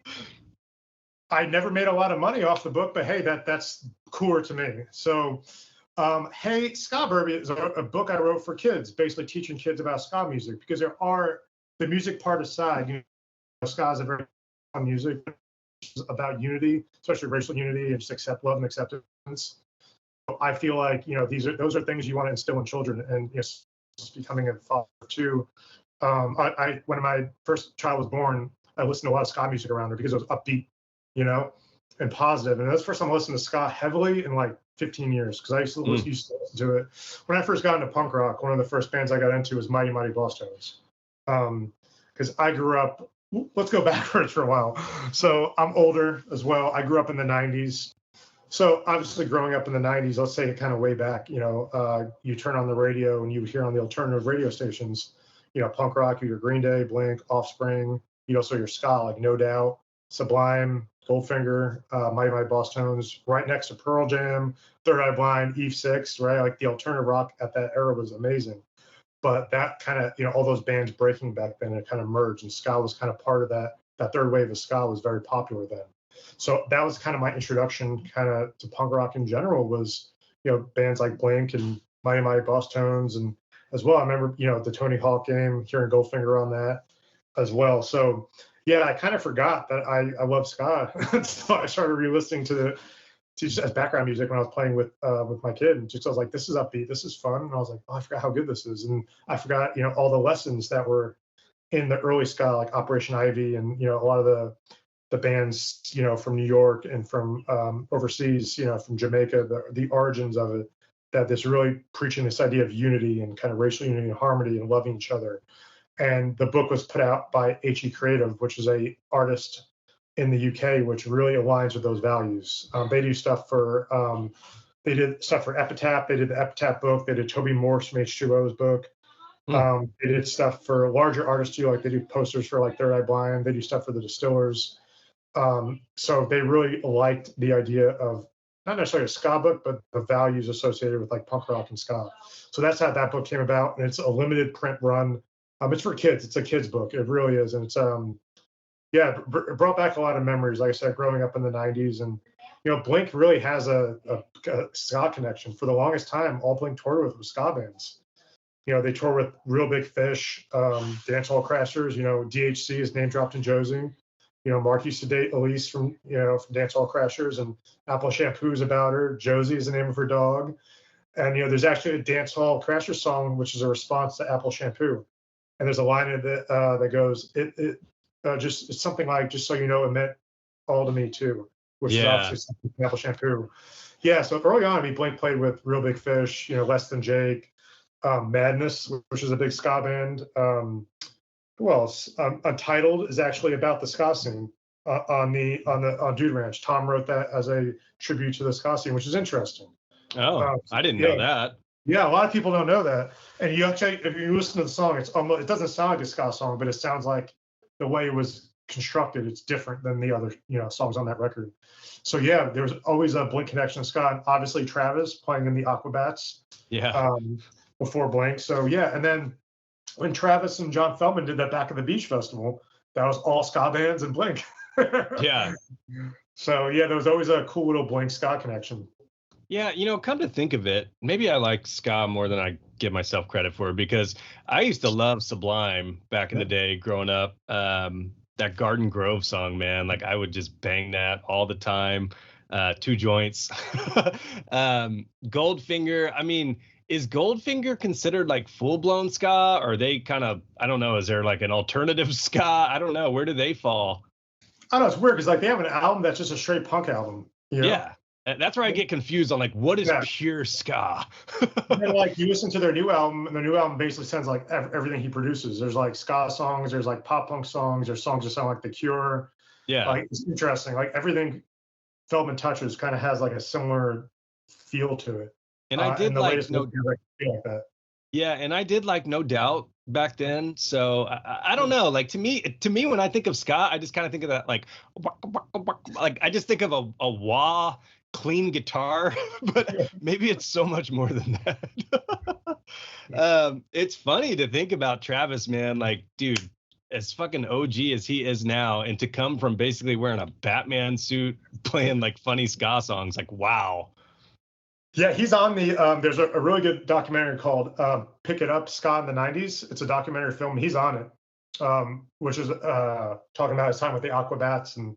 I never made a lot of money off the book, but hey, that's cooler to me. So, Hey Ska-Burbia is a book I wrote for kids, basically teaching kids about ska music, because there are, the music part aside, ska is a very fun music. is about unity, especially racial unity and just love and acceptance. I feel like, those are things you want to instill in children, and just becoming a father too. When my first child was born, I listened to a lot of ska music around her because it was upbeat, and positive. And that's the first time I listened to ska heavily in like 15 years, because I used to listen to it. When I first got into punk rock, one of the first bands I got into was Mighty Boss Tones. Because I grew up, let's go backwards for a while. So I'm older as well. I grew up in the 90s. So obviously growing up in the 90s, let's say it kind of way back, you turn on the radio and you hear on the alternative radio stations, punk rock, your Green Day, Blink, Offspring, also your ska, like No Doubt, Sublime, Goldfinger, Mighty Boss Tones, right next to Pearl Jam, Third Eye Blind, Eve 6, right? Like the alternative rock at that era was amazing. But that kind of, all those bands breaking back then, it kind of merged, and ska was kind of part of that. That third wave of ska was very popular then. So that was kind of my introduction kind of to punk rock in general, was, bands like Blink and Mighty Boss Tones. And as well, I remember, the Tony Hawk game, hearing Goldfinger on that as well. So yeah, I kind of forgot that I love ska. So I started re-listening to just as background music when I was playing with my kid, and just I was like, this is upbeat, this is fun, and I was like, oh, I forgot how good this is, and I forgot all the lessons that were in the early ska, like Operation Ivy, and a lot of the bands from New York and from overseas, from Jamaica, the origins of it, that this really preaching this idea of unity and kind of racial unity and harmony and loving each other. And the book was put out by HE Creative, which is a artist in the UK, which really aligns with those values. They do stuff for, they did stuff for Epitaph. They did the Epitaph book. They did Toby Morse from H2O's book. They did stuff for larger artists too, like they do posters for like Third Eye Blind. They do stuff for the Distillers. So they really liked the idea of not necessarily a ska book, but the values associated with like punk rock and ska. So that's how that book came about, and it's a limited print run. It's for kids. It's a kid's book. It really is, and it's it brought back a lot of memories. Like I said, growing up in the 90s, and Blink really has a ska connection. For the longest time, all Blink toured with was ska bands. They toured with Real Big Fish, Dance Hall Crashers. DHC is name dropped in Josie. Mark used to date Elise from Dance Hall Crashers, and Apple Shampoo's about her. Josie is the name of her dog. And there's actually a Dance Hall Crashers song, which is a response to Apple Shampoo. And there's a line in it that goes, it's something like, just so you know, it meant all to me too, which is obviously something from Apple Shampoo. Yeah, so early on, Blink played with Real Big Fish, Less Than Jake, Madness, which is a big ska band. Who else? Untitled is actually about the ska scene on Dude Ranch. Tom wrote that as a tribute to the ska scene, which is interesting. Oh, I didn't know that. Yeah, a lot of people don't know that. And you actually, if you listen to the song, it doesn't sound like a ska song, but it sounds like the way it was constructed, it's different than the other songs on that record. So yeah, there was always a Blink connection to ska, and obviously Travis playing in the Aquabats. Yeah. Before Blink. So yeah, and then when Travis and John Feldman did that Back at the Beach festival, that was all ska bands and Blink. Yeah. So yeah, there was always a cool little Blink ska connection. Yeah, come to think of it, maybe I like ska more than I give myself credit for, because I used to love Sublime back in the day growing up. That Garden Grove song, man, like I would just bang that all the time. 2 joints. Goldfinger, I mean, is Goldfinger considered like full-blown ska, or are they kind of, I don't know, is there like an alternative ska? I don't know. Where do they fall? I don't know, it's weird because like they have an album that's just a straight punk album. Yeah. That's where I get confused on like, what is pure ska? And like you listen to their new album, and their new album basically sounds like everything he produces. There's like ska songs, there's like pop punk songs, there's songs that sound like The Cure. Yeah. Like it's interesting. Like everything Feldman touches kind of has like a similar feel to it. And I did like feel like that. Yeah, and I did like No Doubt back then. So I don't know. Like to me, when I think of ska, I just kind of think of that like I just think of a wah clean guitar, but maybe it's so much more than that. It's funny to think about Travis, man. Like, dude, as fucking OG as he is now, and to come from basically wearing a Batman suit, playing like funny ska songs, like wow. Yeah, he's on the, there's a really good documentary called Pick It Up, Ska in the 90s. It's a documentary film. He's on it, which is talking about his time with the Aquabats and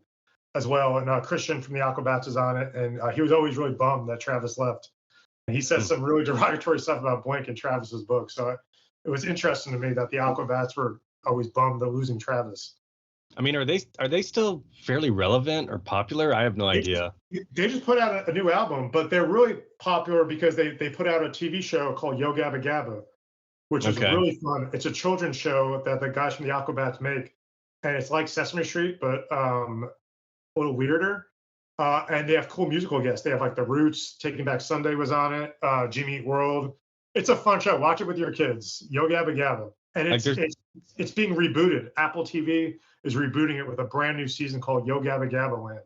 as well, and Christian from the Aquabats is on it, and he was always really bummed that Travis left. And he said some really derogatory stuff about Blink in Travis's book. So it was interesting to me that the Aquabats were always bummed at losing Travis. I mean, are they still fairly relevant or popular? I have no idea. They just put out a new album, but they're really popular because they put out a TV show called Yo Gabba Gabba, which is really fun. It's a children's show that the guys from the Aquabats make, and it's like Sesame Street, but a little weirder. And they have cool musical guests. They have like The Roots, Taking Back Sunday was on it, Jimmy Eat World. It's a fun show. Watch it with your kids. Yo Gabba Gabba. And it's being rebooted. Apple TV is rebooting it with a brand new season called Yo Gabba Gabba Land.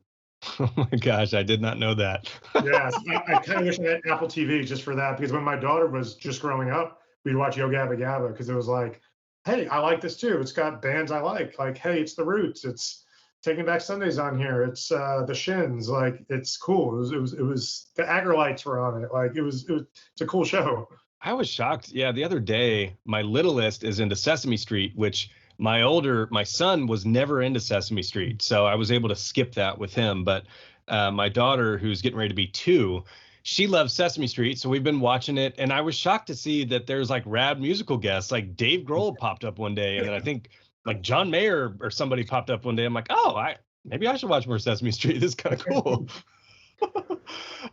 Oh my gosh, I did not know that. Yes, I kind of wish I had Apple TV just for that, because when my daughter was just growing up, we'd watch Yo Gabba Gabba because it was like, hey, I like this too. It's got bands I like. Like, hey, it's The Roots. It's Taking Back Sundays on here. It's the Shins. Like, it's cool. It was the Agrolites were on it. Like, it's a cool show. I was shocked. Yeah, the other day, my littlest is into Sesame Street, which my son was never into Sesame Street, so I was able to skip that with him. But my daughter, who's getting ready to be 2, she loves Sesame Street, so we've been watching it. And I was shocked to see that there's like rad musical guests, like Dave Grohl popped up one day, and then I think like John Mayer or somebody popped up one day. I'm like, oh, maybe I should watch more Sesame Street. This is kind of cool.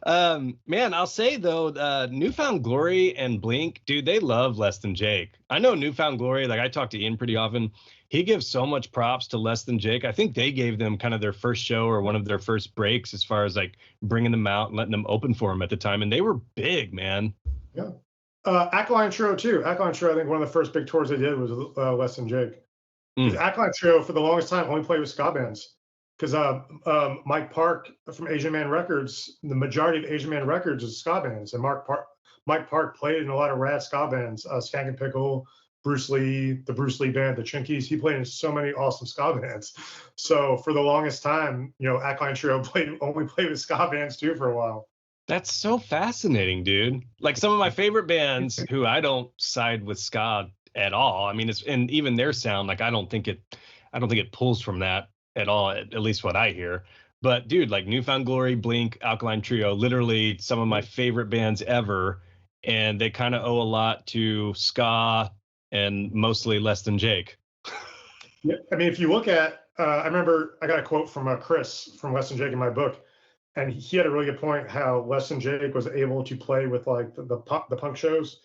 Man, I'll say though, Newfound Glory and Blink, dude, they love Less Than Jake. I know Newfound Glory, like I talk to Ian pretty often. He gives so much props to Less Than Jake. I think they gave them kind of their first show or one of their first breaks as far as like bringing them out and letting them open for them at the time. And they were big, man. Yeah. Alkaline Trio too. Alkaline Trio, I think one of the first big tours they did was Less Than Jake. Alkaline Trio for the longest time only played with ska bands. Because Mike Park from Asian Man Records, the majority of Asian Man Records is ska bands, and Mike Park played in a lot of rad ska bands, Skank and Pickle, Bruce Lee, the Bruce Lee band, the Chinkies. He played in so many awesome ska bands. So for the longest time, Alkaline Trio only played with ska bands too for a while. That's so fascinating, dude. Like some of my favorite bands, who I don't side with ska at all. I mean, and even their sound, like I don't think it pulls from that at all, at least what I hear. But dude, like Newfound Glory, Blink, Alkaline Trio, literally some of my favorite bands ever, and they kind of owe a lot to ska and mostly Less Than Jake. Yeah, I mean, if you look at, I remember I got a quote from Chris from Less Than Jake in my book, and he had a really good point how Less Than Jake was able to play with like the punk shows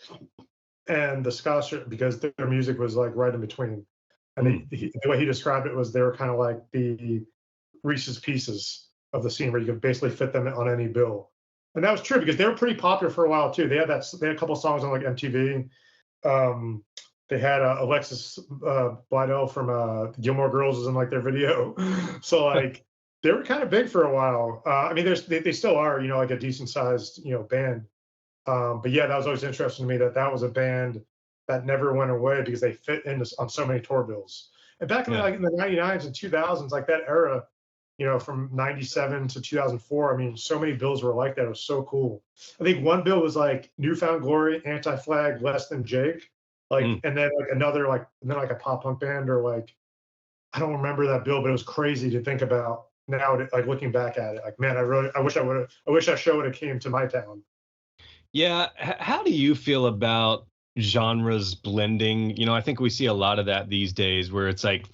and the ska, because their music was like right in between. And the way he described it was they were kind of like the Reese's Pieces of the scene, where you could basically fit them on any bill. And that was true because they were pretty popular for a while too. They had a couple songs on like MTV. They had Alexis Bledel from Gilmore Girls was in like their video. So like they were kind of big for a while. I mean, they still are, like a decent sized, band. But yeah, that was always interesting to me that was a band that never went away because they fit on so many tour bills. And back in the 99s and 2000s, like that era, from 97 to 2004, I mean, so many bills were like that. It was so cool. I think one bill was like Newfound Glory, Anti-Flag, Less Than Jake, and then like another, like, and then like a pop punk band, or like, I don't remember that bill, but it was crazy to think about now, like looking back at it. Like, man, I wish that show would have came to my town. Yeah. How do you feel about genres blending? I think we see a lot of that these days, where it's like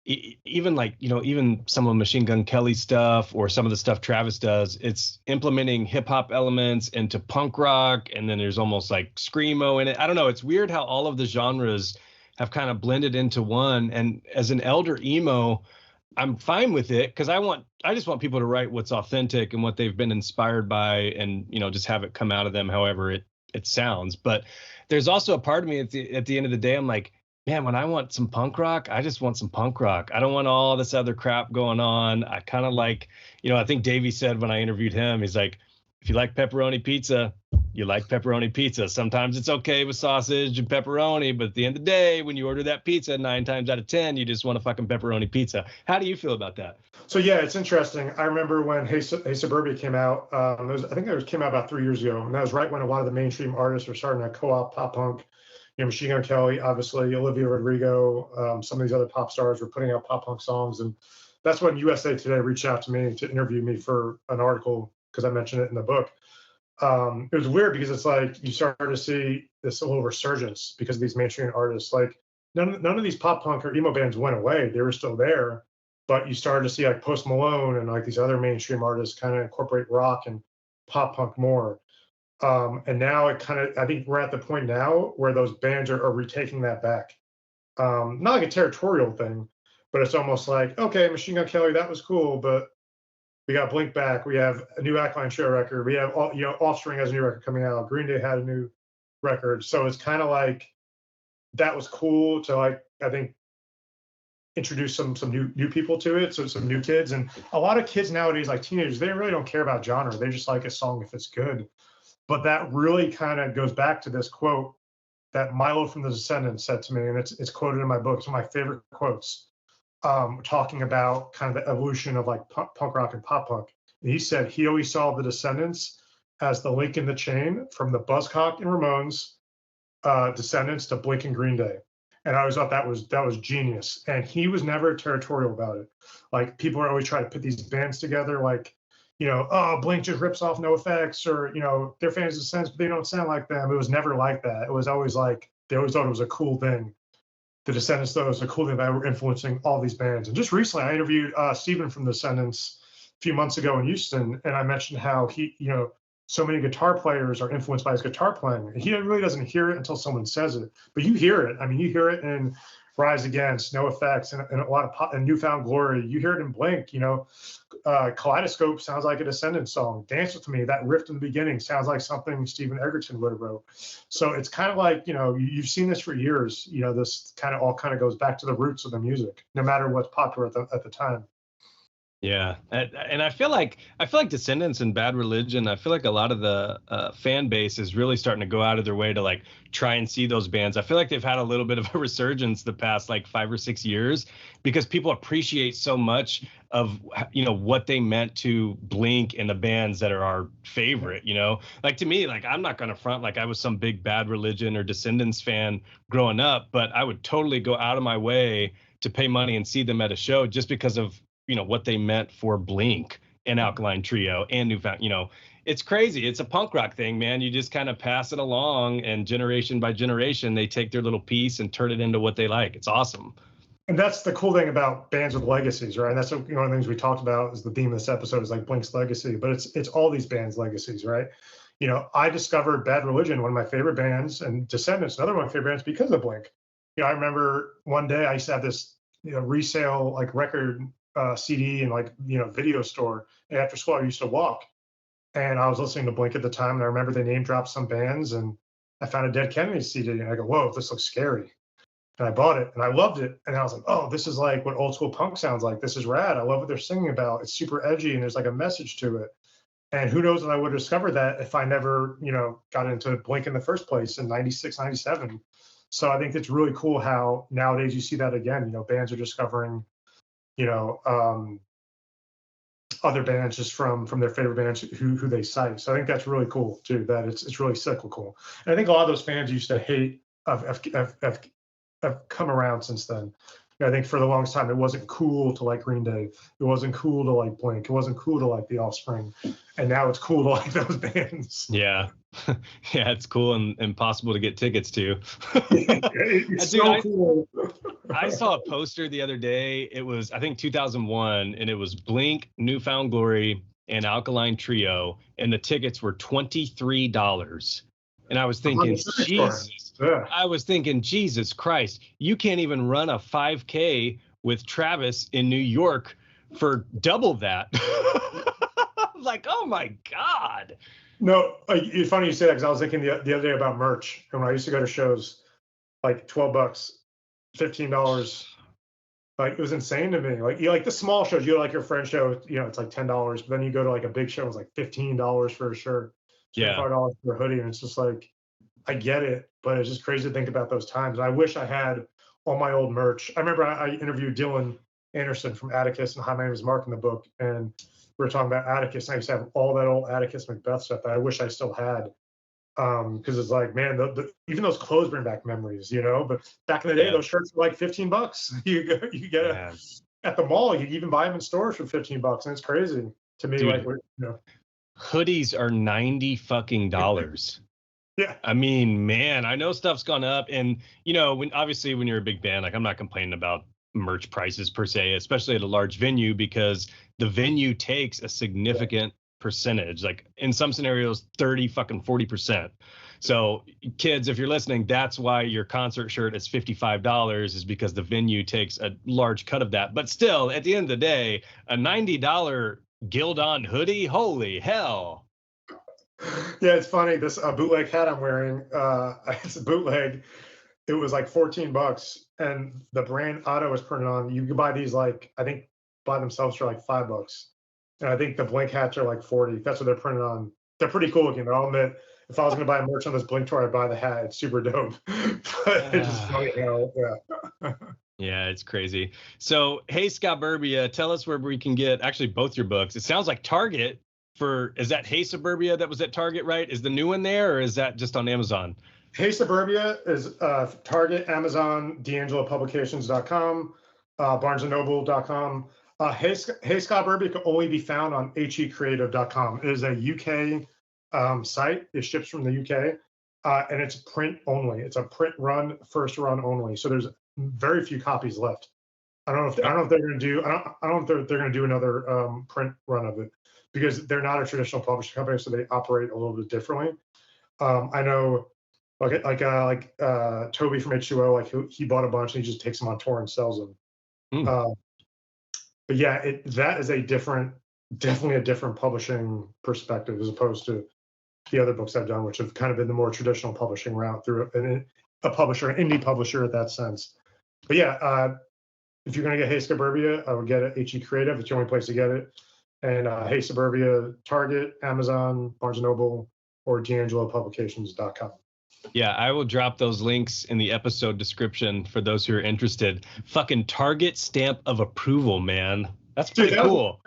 even like even some of Machine Gun Kelly's stuff or some of the stuff Travis does, it's implementing hip hop elements into punk rock, and then there's almost like screamo in it. I don't know, it's weird how all of the genres have kind of blended into one. And as an elder emo, I'm fine with it, because I just want people to write what's authentic and what they've been inspired by, and just have it come out of them however it sounds. But there's also a part of me at the end of the day, I'm like, man, when I want some punk rock, I just want some punk rock. I don't want all this other crap going on. I kind of like, I think Davey said when I interviewed him, he's like, if you like pepperoni pizza, you like pepperoni pizza. Sometimes it's okay with sausage and pepperoni, but at the end of the day, when you order that pizza, 9 times out of 10, you just want a fucking pepperoni pizza. How do you feel about that? So yeah, it's interesting. I remember when Hey Suburbia came out. I think it came out about 3 years ago, and that was right when a lot of the mainstream artists were starting to co-op pop punk. Machine Gun Kelly, obviously, Olivia Rodrigo, some of these other pop stars were putting out pop punk songs, and that's when USA Today reached out to me to interview me for an article because I mentioned it in the book. It was weird because it's like you started to see this little resurgence because of these mainstream artists. Like none of these pop punk or emo bands went away; they were still there, but you started to see like Post Malone and like these other mainstream artists kind of incorporate rock and pop punk more. And now it kind of, I think we're at the point now where those bands are retaking that back. Not like a territorial thing, but it's almost like, okay, Machine Gun Kelly, that was cool, but we got Blink back. We have a new Alkaline Trio record. We have all, Offspring has a new record coming out. Green Day had a new record. So it's kind of like that was cool to like, I think, introduce some new people to it. So some new kids, and a lot of kids nowadays, like teenagers, they really don't care about genre. They just like a song if it's good. But that really kind of goes back to this quote that Milo from the Descendants said to me, and it's quoted in my book. It's one of my favorite quotes, talking about kind of the evolution of like punk rock and pop punk. And he said he always saw the Descendants as the link in the chain from the Buzzcock and Ramones, Descendants to Blink and Green Day. And I always thought that was genius. And he was never territorial about it. Like people are always trying to put these bands together, like, oh, Blink just rips off NoFX, or, they're fans of Sense, but they don't sound like them. It was never like that. It was always like, they always thought it was a cool thing. The Descendants, though, was a cool thing that were influencing all these bands. And just recently, I interviewed Steven from the Descendants a few months ago in Houston, and I mentioned how he, so many guitar players are influenced by his guitar playing. He really doesn't hear it until someone says it, but you hear it. I mean, you hear it in Rise Against, NoFX, and a lot of pop, and Newfound Glory. You hear it in Blink. Kaleidoscope sounds like a Descendants song. Dance With Me, that riff in the beginning sounds like something Stephen Egerton would have wrote. So it's kind of like, you've seen this for years. This kind of all kind of goes back to the roots of the music, no matter what's popular at the time. Yeah, and I feel like Descendants and Bad Religion, I feel like a lot of the fan base is really starting to go out of their way to like try and see those bands. I feel like they've had a little bit of a resurgence the past like 5 or 6 years because people appreciate so much of what they meant to Blink and the bands that are our favorite. Like to me, like I'm not gonna front like I was some big Bad Religion or Descendants fan growing up, but I would totally go out of my way to pay money and see them at a show just because of what they meant for Blink and Alkaline Trio and Newfound. It's crazy. It's a punk rock thing, man. You just kind of pass it along, and generation by generation, they take their little piece and turn it into what they like. It's awesome. And that's the cool thing about bands with legacies, right? And that's one of the things we talked about is the theme of this episode is like Blink's legacy, but it's all these bands' legacies, right? I discovered Bad Religion, one of my favorite bands, and Descendants, another one of my favorite bands, because of Blink. I remember one day I used to have this resale like record CD and like video store. And after school, I used to walk, and I was listening to Blink at the time. And I remember they name dropped some bands, and I found a Dead Kennedys CD, and I go, "Whoa, this looks scary." And I bought it, and I loved it. And I was like, "Oh, this is like what old school punk sounds like. This is rad. I love what they're singing about. It's super edgy, and there's like a message to it." And who knows if I would have discovered that if I never, got into Blink in the first place in 96, 97. So I think it's really cool how nowadays you see that again. Bands are discovering other bands just from their favorite bands who they cite. So I think that's really cool too, that it's really cyclical. And I think a lot of those fans used to hate have come around since then. I think for the longest time, it wasn't cool to like Green Day. It wasn't cool to like Blink. It wasn't cool to like The Offspring. And now it's cool to like those bands. Yeah. Yeah, it's cool and impossible to get tickets to. It's so cool. I saw a poster the other day. It was, I think, 2001, and it was Blink, Newfound Glory, and Alkaline Trio, and the tickets were $23. And I was thinking, Jesus. Yeah. I was thinking, Jesus Christ, you can't even run a 5K with Travis in New York for double that. Like, oh my God. No, it's funny you say that, because I was thinking the other day about merch. And when I used to go to shows, like $12, $15, like it was insane to me. Like like the small shows, like your friend show, it's like $10, but then you go to like a big show, it's like $15 for a shirt, $25 for a hoodie, and it's just like, I get it, but it's just crazy to think about those times. I wish I had all my old merch. I remember I interviewed Dylan Anderson from Atticus and Hi, My Name is Mark in the book, and we were talking about Atticus, and I used to have all that old Atticus Macbeth stuff that I wish I still had. Because it's like, man, even those clothes bring back memories, But back in the day, those shirts were like $15. You get at the mall, you can even buy them in stores for $15, and it's crazy to me. Dude, Like, you know, hoodies are $90 fucking. yeah, I mean, man, I know stuff's gone up, and you know, when you're a big band, like I'm not complaining about merch prices per se, especially at a large venue, because the venue takes a significant percentage, like in some scenarios 40%. So kids, if you're listening, that's why your concert shirt is $55, is because the venue takes a large cut of that. But still, at the end of the day, a $90 Gildon hoodie, holy hell. yeah. It's funny. This bootleg hat I'm wearing, it's a bootleg. It was like $14, and the brand Otto was printed on. You can buy these, like, I think by themselves for like $5, and I think the Blink hats are like 40. That's what they're printed on. They're pretty cool looking. I'll admit, if I was going to buy merch on this Blink tour, I'd buy the hat. It's super dope. But it's just funny how, yeah. Yeah, it's crazy. So, hey, Ska-Burbia, tell us where we can get actually both your books. It sounds like Target is that Hey Suburbia that was at Target, right? Is the new one there, or is that just on Amazon? Hey Suburbia is Target, Amazon, d'angelopublications.com, barnesandnoble.com. Hey Ska-Burbia can only be found on hecreative.com. It is a UK site. It ships from the UK, and it's print only. It's a print run, first run only. So there's very few copies left. I don't know if they're going to do. I don't know if they're going to do another print run of it, because they're not a traditional publishing company, so they operate a little bit differently. I know, like Toby from H2O, like he bought a bunch and he just takes them on tour and sells them. But yeah, that is definitely a different publishing perspective, as opposed to the other books I've done, which have kind of been the more traditional publishing route through a publisher, an indie publisher in that sense. But yeah, if you're going to get Hey Ska-Burbia, I would get it HE Creative. It's the only place to get it. And Hey Suburbia, Target, Amazon, Barnes & Noble, or d'angelopublications.com. Yeah, I will drop those links in the episode description for those who are interested. Fucking Target stamp of approval, man. That's pretty cool.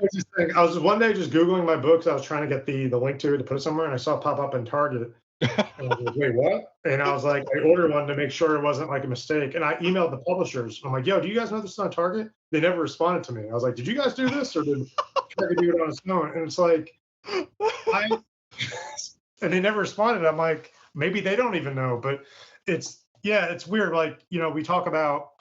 I was one day just Googling my books. I was trying to get the link to it to put it somewhere, and I saw it pop up in Target. And I was like, wait, what? And I was like, I ordered one to make sure it wasn't like a mistake. And I emailed the publishers. I'm like, yo, do you guys know this is on Target? They never responded to me. I was like, did you guys do this, or did Target do it on its own? And it's like, and they never responded. I'm like, maybe they don't even know. But it's weird. Like, we talk about,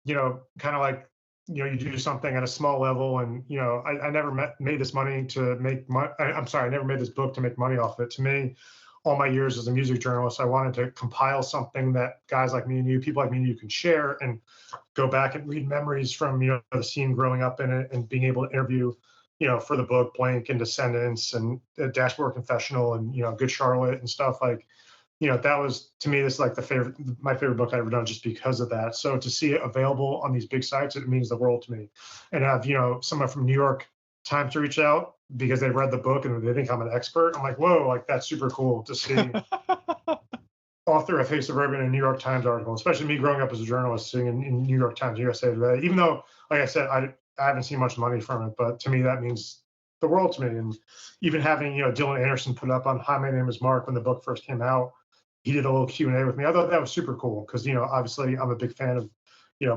kind of like, you do something at a small level, and I never made this money to make money. I'm sorry, I never made this book to make money off it. To me, all my years as a music journalist, I wanted to compile something that guys like me and you, people like me and you, can share and go back and read memories from the scene growing up in it, and being able to interview for the book Blank and Descendants and Dashboard Confessional and Good Charlotte and stuff like. That was, to me, this is like my favorite book I've ever done, just because of that. So to see it available on these big sites, it means the world to me. And have, someone from New York Times to reach out because they read the book and they think I'm an expert. I'm like, whoa, like that's super cool to see. Author of Hey Suburbia in a New York Times article, especially me growing up as a journalist, sitting in New York Times, USA Today, even though, like I said, I haven't seen much money from it, but to me, that means the world to me. And even having, Dylan Anderson put up on Hi, My Name is Mark when the book first came out, he did a little Q&A with me. I thought that was super cool because, obviously I'm a big fan of,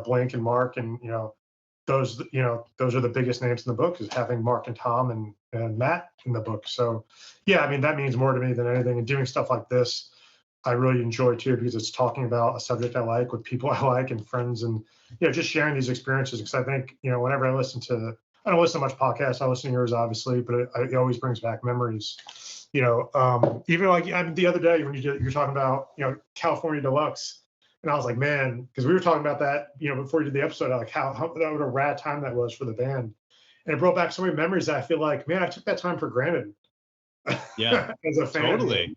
Blank and Mark, and, those are the biggest names in the book, is having Mark and Tom and Matt in the book. So yeah, I mean, that means more to me than anything. And doing stuff like this, I really enjoy too, because it's talking about a subject I like with people I like and friends, and, just sharing these experiences. Because I think, whenever I don't listen to much podcasts, I listen to yours obviously, but it always brings back memories. Even like the other day when you're talking about, California Deluxe, and I was like, man, because we were talking about that, before you did the episode, like how what a rad time that was for the band, and it brought back so many memories that I feel like, man, I took that time for granted. Yeah, as a fan. Totally.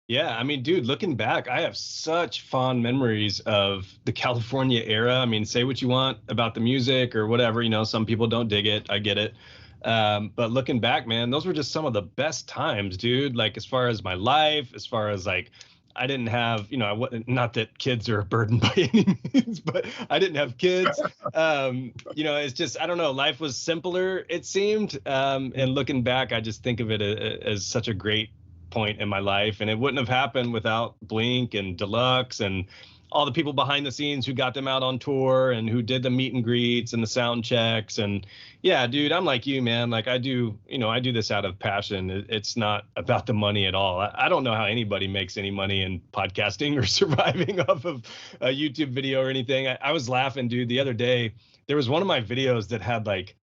Yeah, I mean, dude, looking back, I have such fond memories of the California era. I mean, say what you want about the music or whatever, some people don't dig it. I get it. But looking back, man, those were just some of the best times, dude. Like, as far as my life, as far as like, I didn't have, not that kids are a burden by any means, but I didn't have kids. It's just, I don't know, life was simpler, it seemed. And looking back, I just think of it as such a great point in my life. And it wouldn't have happened without Blink and Deluxe and all the people behind the scenes who got them out on tour and who did the meet and greets and the sound checks. And yeah, dude, I'm like you, man. Like I do this out of passion. It's not about the money at all. I don't know how anybody makes any money in podcasting or surviving off of a YouTube video or anything. I was laughing, dude, the other day. There was one of my videos that had like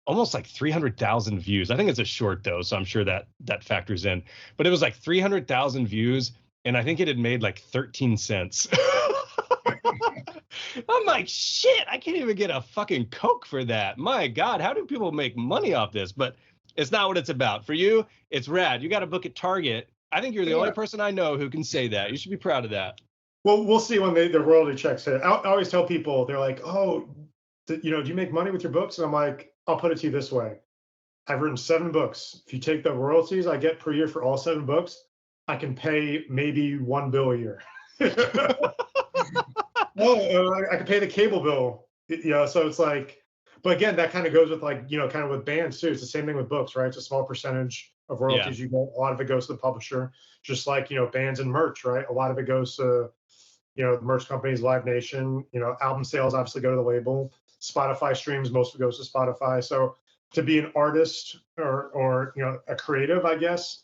almost like 300,000 views. I think it's a short though, so I'm sure that factors in. But it was like 300,000 views, and I think it had made like 13 cents. I'm like, shit, I can't even get a fucking Coke for that. My God, how do people make money off this? But it's not what it's about. For you, it's rad. You got a book at Target. I think you're the only person I know who can say that. You should be proud of that. Well, we'll see when the royalty checks hit. I always tell people, they're like, oh, do you make money with your books? And I'm like, I'll put it to you this way. I've written 7 books. If you take the royalties I get per year for all 7 books, I can pay maybe 1 bill a year. I can pay the cable bill. So it's like, but again, that kind of goes with like, kind of with bands too. It's the same thing with books, right? It's a small percentage of royalties you get. A lot of it goes to the publisher, just like, bands and merch, right? A lot of it goes to, the merch companies, Live Nation, album sales obviously go to the label. Spotify streams, most of it goes to Spotify. So to be an artist or a creative, I guess,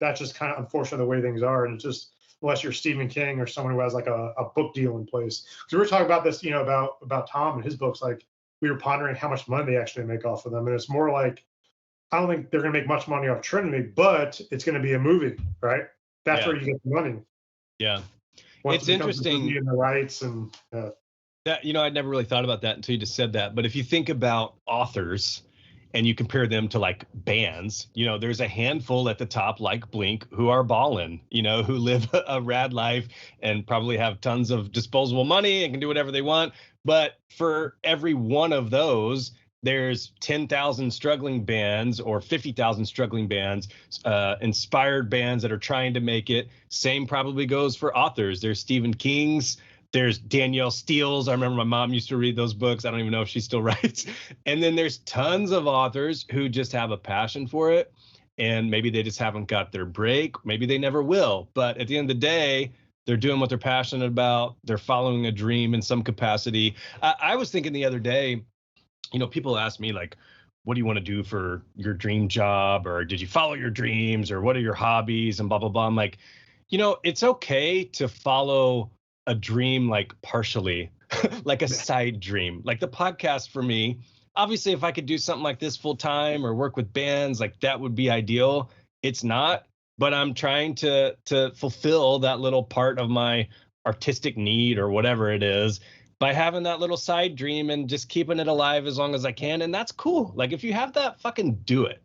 that's just kind of unfortunately the way things are. And it's just, unless you're Stephen King or someone who has like a book deal in place. Because we were talking about this, about Tom and his books, like we were pondering how much money they actually make off of them. And it's more like, I don't think they're going to make much money off Trinity, but it's going to be a movie, right? That's where you get the money. Yeah. Once it's interesting. And the rights and that, I'd never really thought about that until you just said that. But if you think about authors and you compare them to like bands, there's a handful at the top like Blink who are ballin', who live a rad life and probably have tons of disposable money and can do whatever they want. But for every one of those, there's 10,000 struggling bands or 50,000 struggling bands, inspired bands that are trying to make it. Same probably goes for authors. There's Stephen King's. There's Danielle Steele's. I remember my mom used to read those books. I don't even know if she still writes. And then there's tons of authors who just have a passion for it. And maybe they just haven't got their break. Maybe they never will. But at the end of the day, they're doing what they're passionate about. They're following a dream in some capacity. I was thinking the other day, people ask me like, what do you want to do for your dream job? Or did you follow your dreams? Or what are your hobbies? And blah, blah, blah. I'm like, it's okay to follow a dream like partially, like a side dream. Like the podcast for me, obviously if I could do something like this full time or work with bands, like that would be ideal. It's not, but I'm trying to fulfill that little part of my artistic need or whatever it is by having that little side dream and just keeping it alive as long as I can. And that's cool. Like if you have that, fucking do it.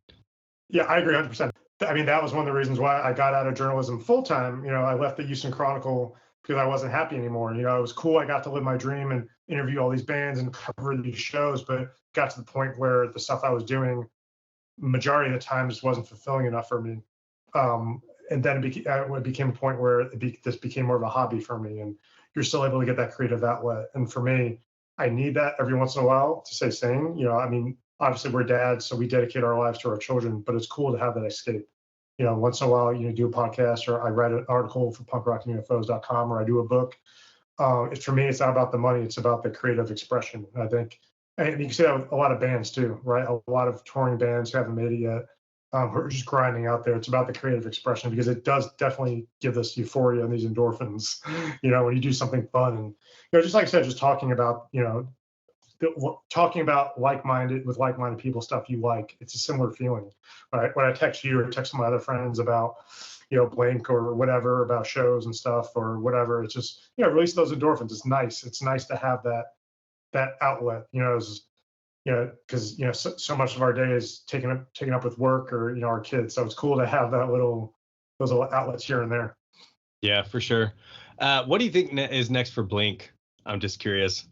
Yeah, I agree 100%. I mean, that was one of the reasons why I got out of journalism full time. I left the Houston Chronicle because I wasn't happy anymore. It was cool. I got to live my dream and interview all these bands and cover these shows, but got to the point where the stuff I was doing, majority of the time, just wasn't fulfilling enough for me. And then it became a point where this became more of a hobby for me. And you're still able to get that creative outlet. And for me, I need that every once in a while to stay sane. I mean, obviously we're dads, so we dedicate our lives to our children, but it's cool to have that escape. Once in a while, do a podcast, or I write an article for punkrockandufos.com, or I do a book. For me, it's not about the money. It's about the creative expression. I think, and you can see that with a lot of bands too, right? A lot of touring bands who haven't made it yet, who are just grinding out there. It's about the creative expression because it does definitely give this euphoria and these endorphins, when you do something fun. And, just like I said, just talking about, like-minded people, stuff you like, it's a similar feeling, right? When I text you or text my other friends about, Blink or whatever, about shows and stuff or whatever, it's just, release those endorphins. It's nice. It's nice to have that outlet, because, so much of our day is taken up with work or, our kids. So it's cool to have those little outlets here and there. Yeah, for sure. What do you think is next for Blink? I'm just curious.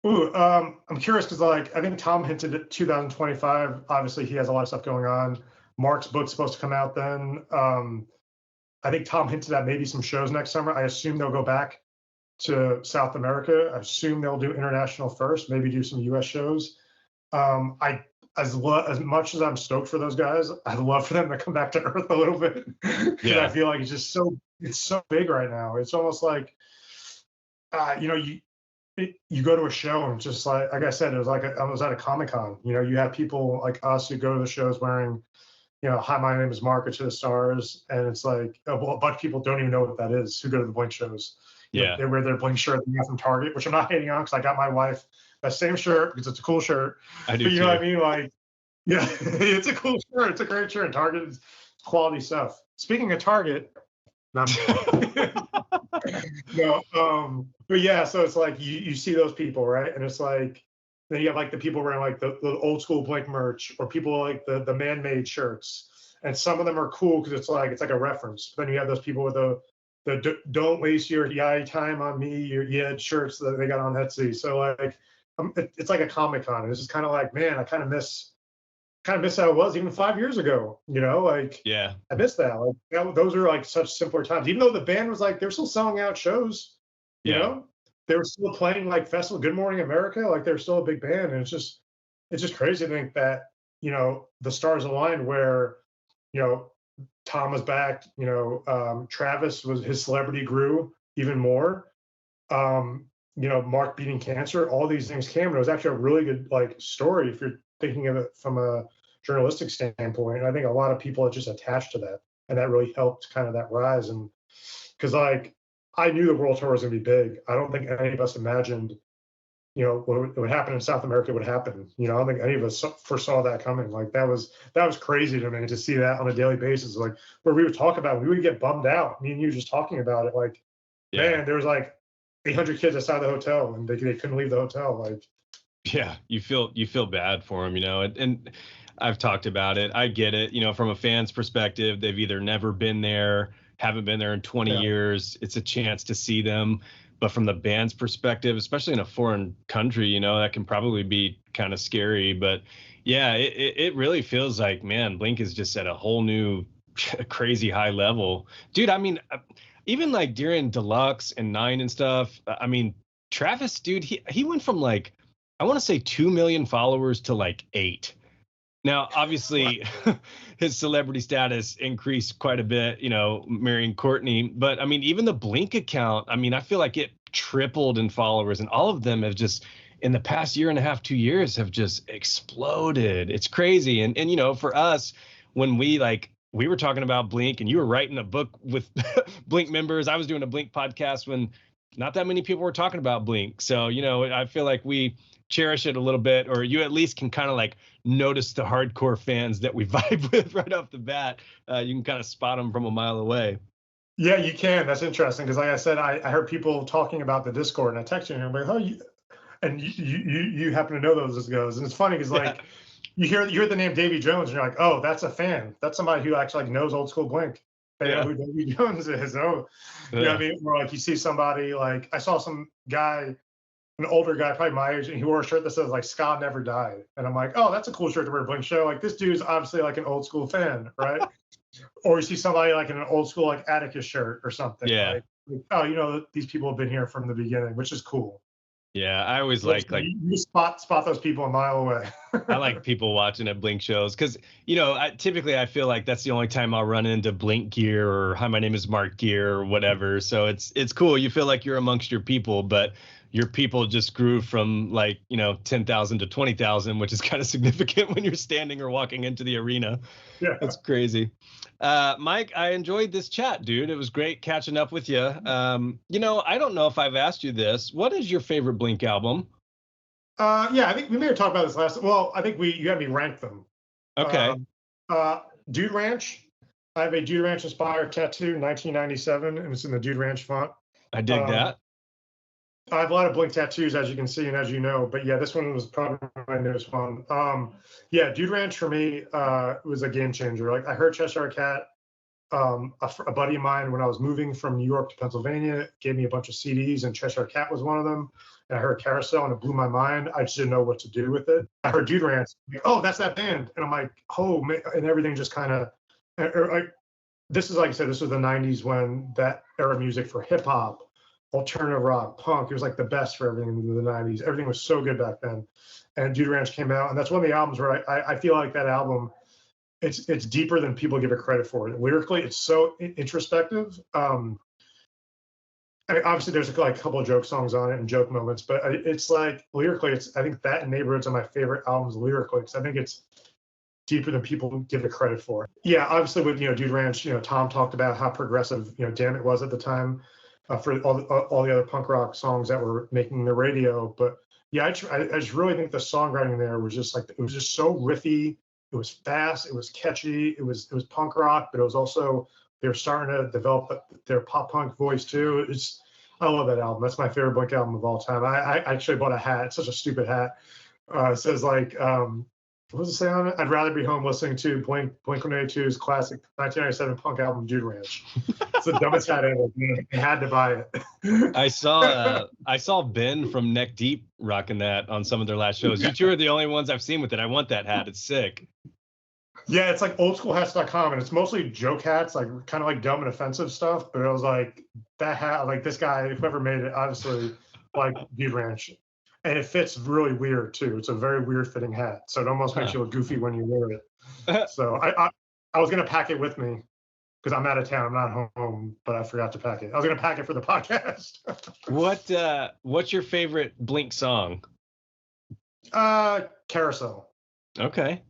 Ooh, I'm curious because I think Tom hinted at 2025. Obviously, he has a lot of stuff going on. Mark's book's supposed to come out then. I think Tom hinted at maybe some shows next summer. I assume they'll go back to South America. I assume they'll do international first, maybe do some U.S. shows. As much as I'm stoked for those guys, I'd love for them to come back to earth a little bit. I feel like it's so big right now. It's almost like, you know, you go to a show and just like I said, it was like I was at a Comic-Con. You know, you have people like us who go to the shows wearing, you know, hi, my name is Mark, to the stars, and it's like well, a bunch of people don't even know what that is who go to the Blink shows. You know, Yeah, they wear their Blink shirt they got from Target, which I'm not hating on because I got my wife that same shirt because it's a cool shirt. I do But you know too. what I mean? Like, yeah, it's a cool shirt. It's a great shirt. Target is quality stuff. Speaking of Target, no, I'm just kidding. No, but yeah, so it's like you see those people, right? And it's like then you have like the people wearing like the old school Blink merch, or people like the man-made shirts, and some of them are cool because it's like a reference. But then you have those people with don't waste your EI time on me, your yeah shirts that they got on Etsy. So like it's like a Comic-Con, and it's just kind of like, man, I kind of miss how it was even 5 years ago. You know, like Yeah, I miss that. Like those are like such simpler times. Even though the band was like they're still selling out shows, you yeah, know, they were still playing like festival Good Morning America. Like they're still a big band, and it's just crazy to think that you know the stars aligned where you know Tom was back. You know, Travis was his celebrity grew even more. You know, Mark beating cancer. All these things came. And it was actually a really good like story if you're thinking of it from a journalistic standpoint. And I think a lot of people are just attached to that, and that really helped kind of that rise. And because like I knew the world tour was going to be big. I don't think any of us imagined, you know, what would happen in South America would happen. You know, I don't think any of us foresaw that coming. Like that was crazy to me to see that on a daily basis. Like where we would talk about, it, we would get bummed out. Me and you just talking about it. Like, yeah. man, there was like 800 kids outside the hotel, and they couldn't leave the hotel. Like, Yeah, you feel bad for them, you know, and I've talked about it. I get it, you know, from a fan's perspective, they've either never been there, haven't been there in 20 yeah, years. It's a chance to see them. But from the band's perspective, especially in a foreign country, you know, that can probably be kind of scary. But yeah, it really feels like, man, Blink is just at a whole new crazy high level. Dude, I mean, even like during Deluxe and Nine and stuff, I mean, Travis, dude, he went from like I want to say 2 million followers to like 8. Now, obviously, his celebrity status increased quite a bit, you know, marrying Courtney. But I mean, even the Blink account, I mean, I feel like it tripled in followers, and all of them have just in the past year and a half, 2 years have just exploded. It's crazy. And you know, for us, when we were talking about Blink and you were writing a book with Blink members, I was doing a Blink podcast when not that many people were talking about Blink. So, you know, I feel like we cherish it a little bit, or you at least can kind of like notice the hardcore fans that we vibe with right off the bat. You can kind of spot them from a mile away. yeah, you can. That's interesting because, like I said, I heard people talking about the Discord, and I texted you, and I'm like, oh, and you happen to know those as goes, and it's funny because Yeah. like you hear the name Davy Jones, and you're like, oh, that's a fan. That's somebody who actually like knows old school Blink. They know Yeah. who Davy Jones is. Oh, you know what I mean? Or like you see somebody like I saw some guy, an older guy, probably my age, and he wore a shirt that says like Ska never died. And I'm like, oh, that's a cool shirt to wear to Blink show. Like this dude's obviously like an old school fan, right? Or you see somebody like in an old school like Atticus shirt or something. Yeah. Like, oh, you know, these people have been here from the beginning, which is cool. Yeah. I always So like you spot those people a mile away. I like people watching at Blink shows because, you know, typically I feel like that's the only time I'll run into Blink gear or hi, my name is Mark gear or whatever. So it's cool. You feel like you're amongst your people, but your people just grew from like, you know, 10,000 to 20,000, which is kind of significant when you're standing or walking into the arena. Yeah. That's crazy. Mike, I enjoyed this chat, dude. It was great catching up with you. You know, I don't know if I've asked you this. What is your favorite Blink album? Yeah, I think we may have talked about this last. Well, I think you had me rank them. Okay. Dude Ranch. I have a Dude Ranch inspired tattoo, 1997, and it's in the Dude Ranch font. I dig that. I have a lot of Blink tattoos, as you can see and as you know, but yeah, this one was probably my newest one. Yeah, Dude Ranch for me was a game changer. Like I heard Cheshire Cat, a buddy of mine when I was moving from New York to Pennsylvania gave me a bunch of CDs, and Cheshire Cat was one of them. And I heard Carousel, and it blew my mind. I just didn't know what to do with it. I heard Dude Ranch, like, oh, that's that band, and I'm like, oh, man, and everything just kind of, like, this is like I said, this was the '90s when that era of music for hip hop, alternative rock, punk. It was like the best for everything in the '90s. Everything was so good back then. And Dude Ranch came out, and that's one of the albums where I feel like that album, it's deeper than people give it credit for. Lyrically, it's so introspective. I mean, obviously there's like a couple of joke songs on it and joke moments, but it's like lyrically, I think that and Neighborhoods are my favorite albums lyrically, because I think it's deeper than people give it credit for. Yeah, obviously with Dude Ranch, Tom talked about how progressive Damn It was at the time, for all the other punk rock songs that were making the radio. But yeah, I just really think the songwriting there was just like, it was just so riffy. It was fast. It was catchy. It was punk rock, but it was also, they were starting to develop their pop punk voice too. I love that album. That's my favorite Blink album of all time. I actually bought a hat. It's such a stupid hat. It says like, what does it say on it? I'd rather be home listening to Blink-182's classic 1997 punk album, Dude Ranch. It's the dumbest hat ever. I had to buy it. I saw Ben from Neck Deep rocking that on some of their last shows. You two are the only ones I've seen with it. I want that hat. It's sick. Yeah, it's like oldschoolhats.com, and it's mostly joke hats, like kind of like dumb and offensive stuff. But I was like, that hat, like this guy, whoever made it, obviously like Dude Ranch. And it fits really weird too. It's a very weird fitting hat, so it almost makes you look goofy when you wear it. So I was gonna pack it with me because I'm out of town. I'm not home, but I forgot to pack it. I was gonna pack it for the podcast. What's your favorite Blink song? Carousel. Okay,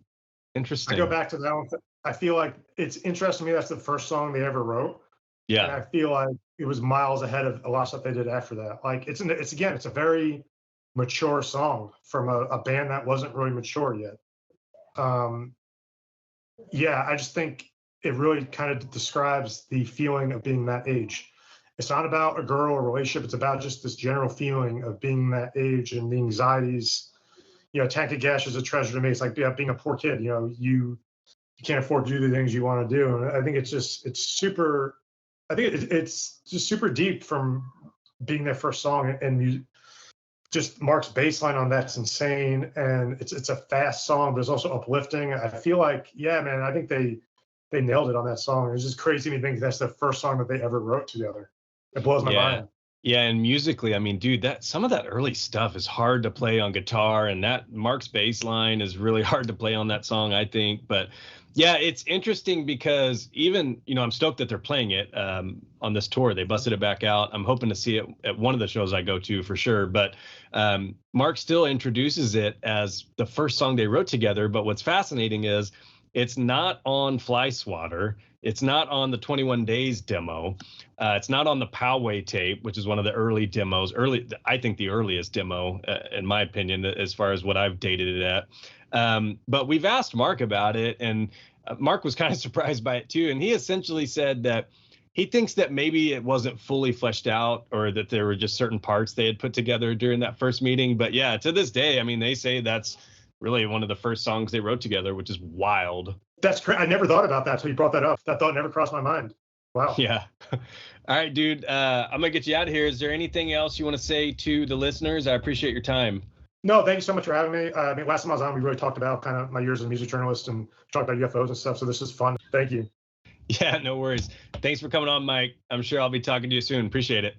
interesting. I go back to that one. I feel like it's interesting to me. That's the first song they ever wrote. Yeah. And I feel like it was miles ahead of a lot of stuff they did after that. Like it's a very mature song from a band that wasn't really mature yet. Yeah, I just think it really kind of describes the feeling of being that age. It's not about a girl or a relationship. It's about just this general feeling of being that age and the anxieties. Tank of Gas is a treasure to me. It's like being a poor kid. You can't afford to do the things you want to do. And I think it's super. I think it's just super deep from being their first song, and just Mark's bass line on that's insane, and it's a fast song, but it's also uplifting. I feel like, yeah, man, I think they nailed it on that song. It's just crazy to think that's the first song that they ever wrote together. It blows my mind. Yeah, and musically, I mean, dude, some of that early stuff is hard to play on guitar, and that Mark's bass line is really hard to play on that song, I think. But yeah, it's interesting because even, I'm stoked that they're playing it on this tour. They busted it back out. I'm hoping to see it at one of the shows I go to for sure. But Mark still introduces it as the first song they wrote together. But what's fascinating is it's not on Fly Swatter. It's not on the 21 Days demo. It's not on the Poway tape, which is one of the early demos. I think the earliest demo, in my opinion, as far as what I've dated it at. But we've asked Mark about it, and Mark was kind of surprised by it too. And he essentially said that he thinks that maybe it wasn't fully fleshed out, or that there were just certain parts they had put together during that first meeting. But yeah, to this day, I mean, they say that's really one of the first songs they wrote together, which is wild. That's crazy. I never thought about that until you brought that up. That thought never crossed my mind. Wow. Yeah. All right, dude. I'm going to get you out of here. Is there anything else you want to say to the listeners? I appreciate your time. No, thank you so much for having me. I mean, last time I was on, we really talked about kind of my years as a music journalist and talked about UFOs and stuff. So this is fun. Thank you. Yeah, no worries. Thanks for coming on, Mike. I'm sure I'll be talking to you soon. Appreciate it.